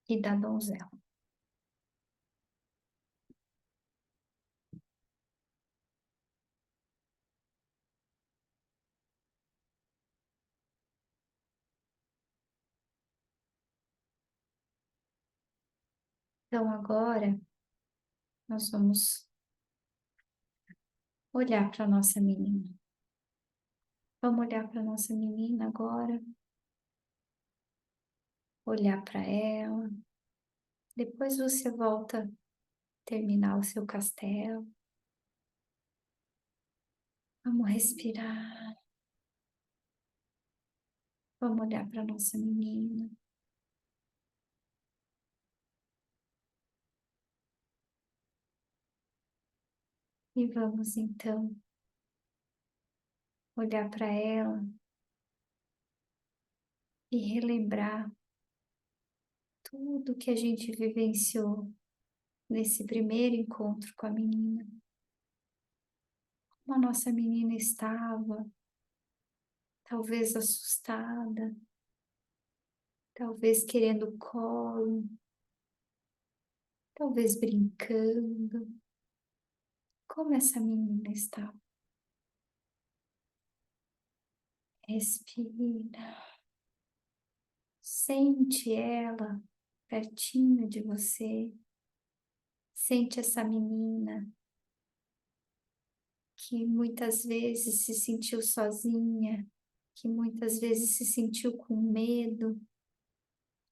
e da donzela. Então, agora, nós vamos olhar para a nossa menina. Vamos olhar para a nossa menina agora. Olhar para ela. Depois você volta a terminar o seu castelo. Vamos respirar. Vamos olhar para a nossa menina. E vamos então olhar para ela e relembrar tudo que a gente vivenciou nesse primeiro encontro com a menina. Como a nossa menina estava, talvez assustada, talvez querendo colo, talvez brincando. Como essa menina estava? Respira. Sente ela pertinho de você. Sente essa menina que muitas vezes se sentiu sozinha, que muitas vezes se sentiu com medo,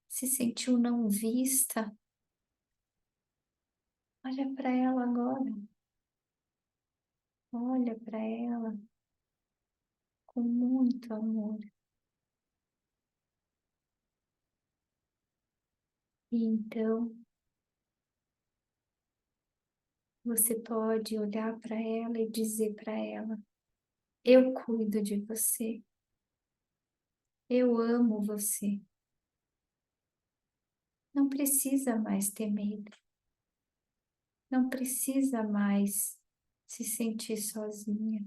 se sentiu não vista. Olha para ela agora. Olha para ela com muito amor. E então você pode olhar para ela e dizer para ela: eu cuido de você. Eu amo você. Não precisa mais ter medo. Não precisa mais se sentir sozinha.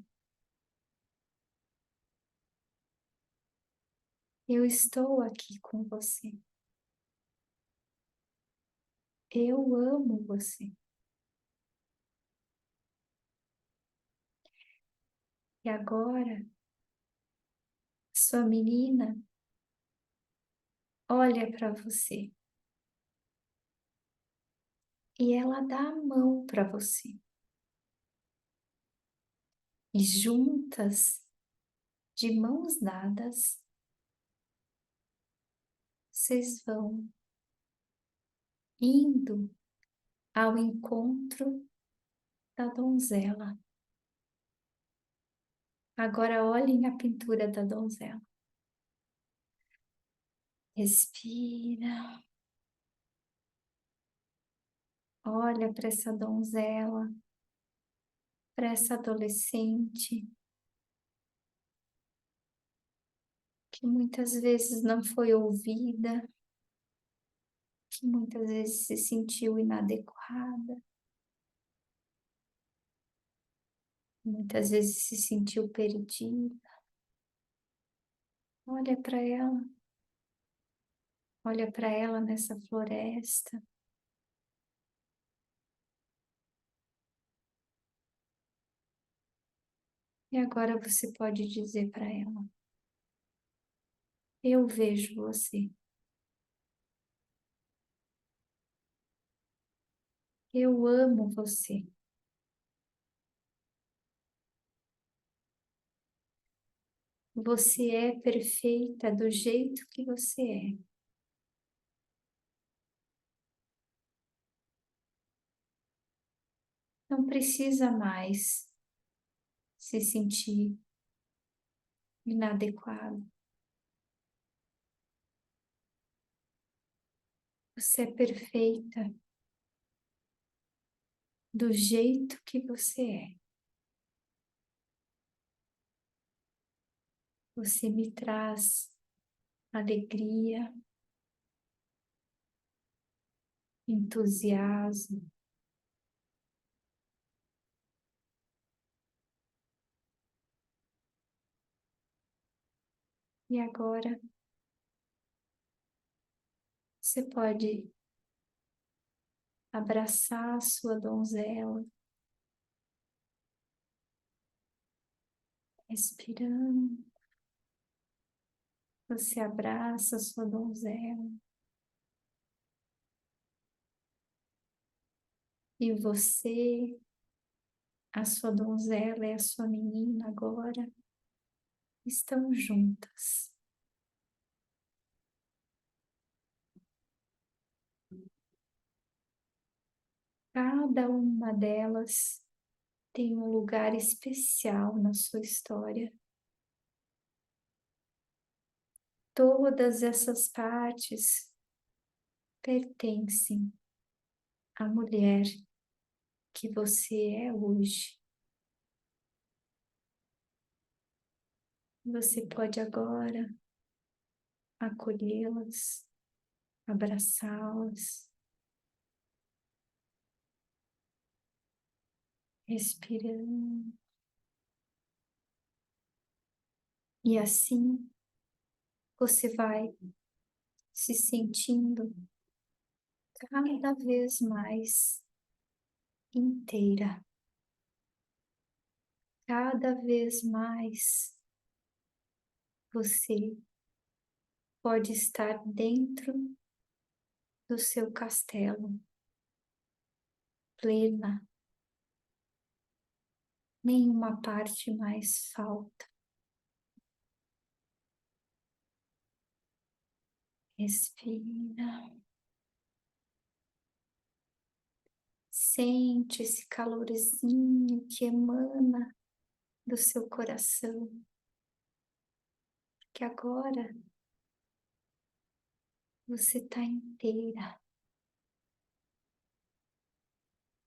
Eu estou aqui com você. Eu amo você. E agora, sua menina olha para você e ela dá a mão para você. E juntas, de mãos dadas, vocês vão indo ao encontro da donzela. Agora olhem a pintura da donzela. Respira. Olha para essa donzela, para essa adolescente que muitas vezes não foi ouvida, que muitas vezes se sentiu inadequada, muitas vezes se sentiu perdida. Olha para ela nessa floresta. E agora você pode dizer para ela: eu vejo você. Eu amo você. Você é perfeita do jeito que você é. Não precisa mais se sentir inadequado. Você é perfeita do jeito que você é. Você me traz alegria, entusiasmo. E agora você pode abraçar a sua donzela, respirando. Você abraça a sua donzela e você a sua donzela e a sua menina agora estão juntas. Cada uma delas tem um lugar especial na sua história. Todas essas partes pertencem à mulher que você é hoje. Você pode agora acolhê-las, abraçá-las, respirando. E assim você vai se sentindo cada vez mais inteira, cada vez mais você pode estar dentro do seu castelo, plena, nenhuma parte mais falta. Respira. Sente esse calorzinho que emana do seu coração, que agora você está inteira.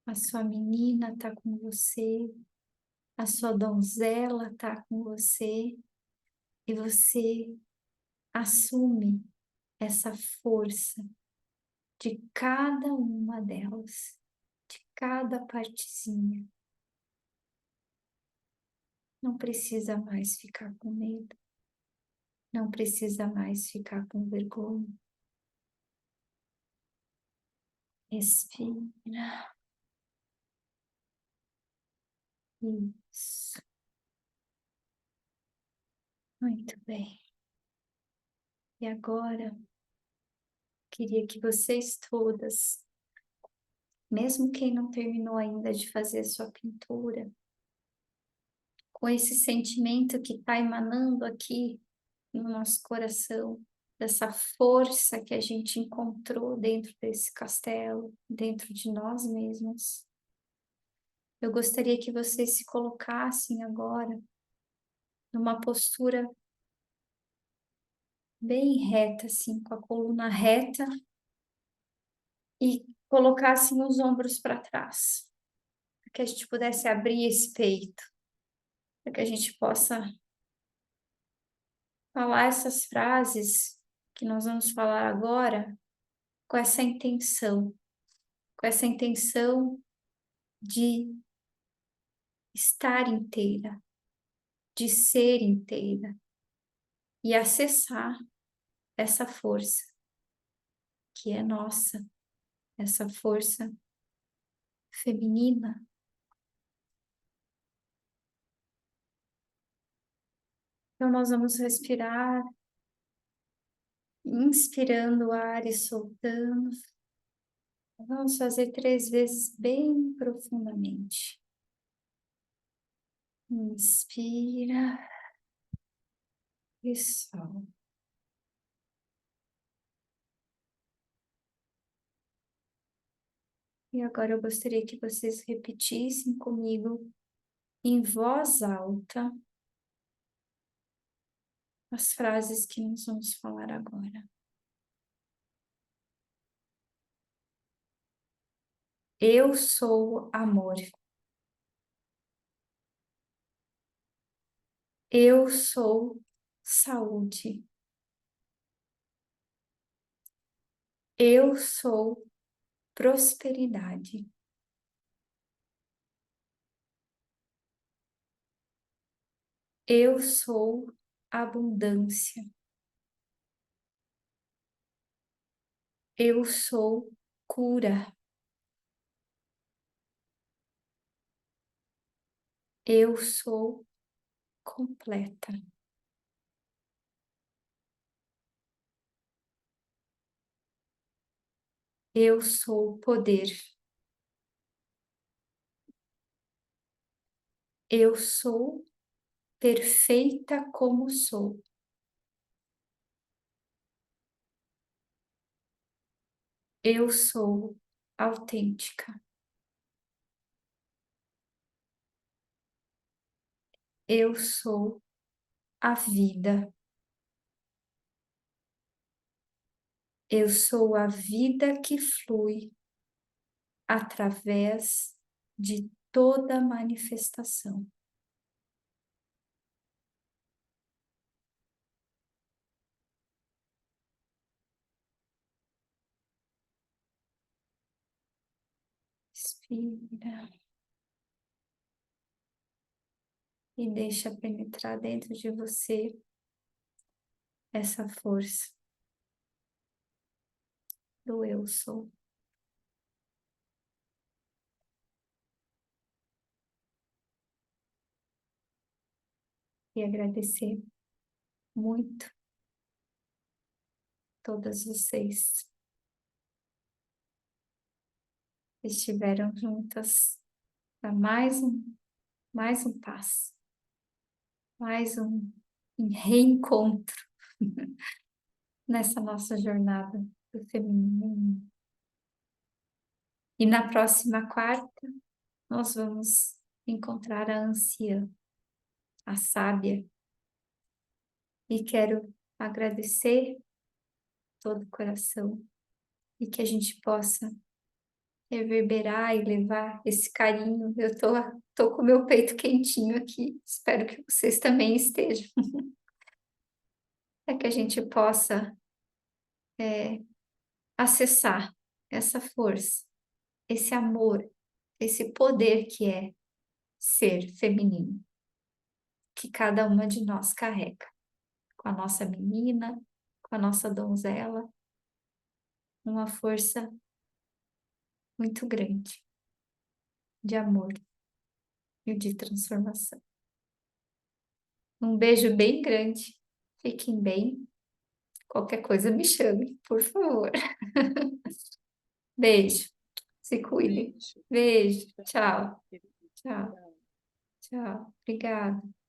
A sua menina está com você, a sua donzela está com você, e você assume essa força de cada uma delas, de cada partezinha. Não precisa mais ficar com medo, não precisa mais ficar com vergonha. Respira. Isso. Muito bem. E agora, queria que vocês todas, mesmo quem não terminou ainda de fazer sua pintura, com esse sentimento que está emanando aqui no nosso coração, dessa força que a gente encontrou dentro desse castelo, dentro de nós mesmos, eu gostaria que vocês se colocassem agora numa postura bem reta, assim, com a coluna reta, e colocassem os ombros para trás, para que a gente pudesse abrir esse peito, para que a gente possa falar essas frases que nós vamos falar agora com essa intenção de estar inteira, de ser inteira e acessar essa força que é nossa, essa força feminina. Então nós vamos respirar, inspirando o ar e soltando. Vamos fazer 3 vezes bem profundamente. Inspira e solta. E agora eu gostaria que vocês repetissem comigo em voz alta as frases que nós vamos falar agora. Eu sou amor. Eu sou saúde. Eu sou prosperidade. Eu sou abundância. Eu sou cura. Eu sou completa. Eu sou poder. Eu sou perfeita como sou. Eu sou autêntica. Eu sou a vida. Eu sou a vida que flui através de toda manifestação. Respira e deixa penetrar dentro de você essa força do eu sou. E agradecer muito todas vocês que estiveram juntas para mais um passo, mais um reencontro nessa nossa jornada do feminino. E na próxima quarta, nós vamos encontrar a anciã, a sábia. E quero agradecer todo o coração e que a gente possa reverberar e levar esse carinho. Eu tô com o meu peito quentinho aqui, espero que vocês também estejam. É que a gente possa acessar essa força, esse amor, esse poder que é ser feminino, que cada uma de nós carrega, com a nossa menina, com a nossa donzela, uma força muito grande de amor e de transformação. Um beijo bem grande, fiquem bem. Qualquer coisa me chame, por favor. Beijo, se cuidem. Beijo. Beijo, Tchau, tchau, querida. tchau, tchau. Obrigada.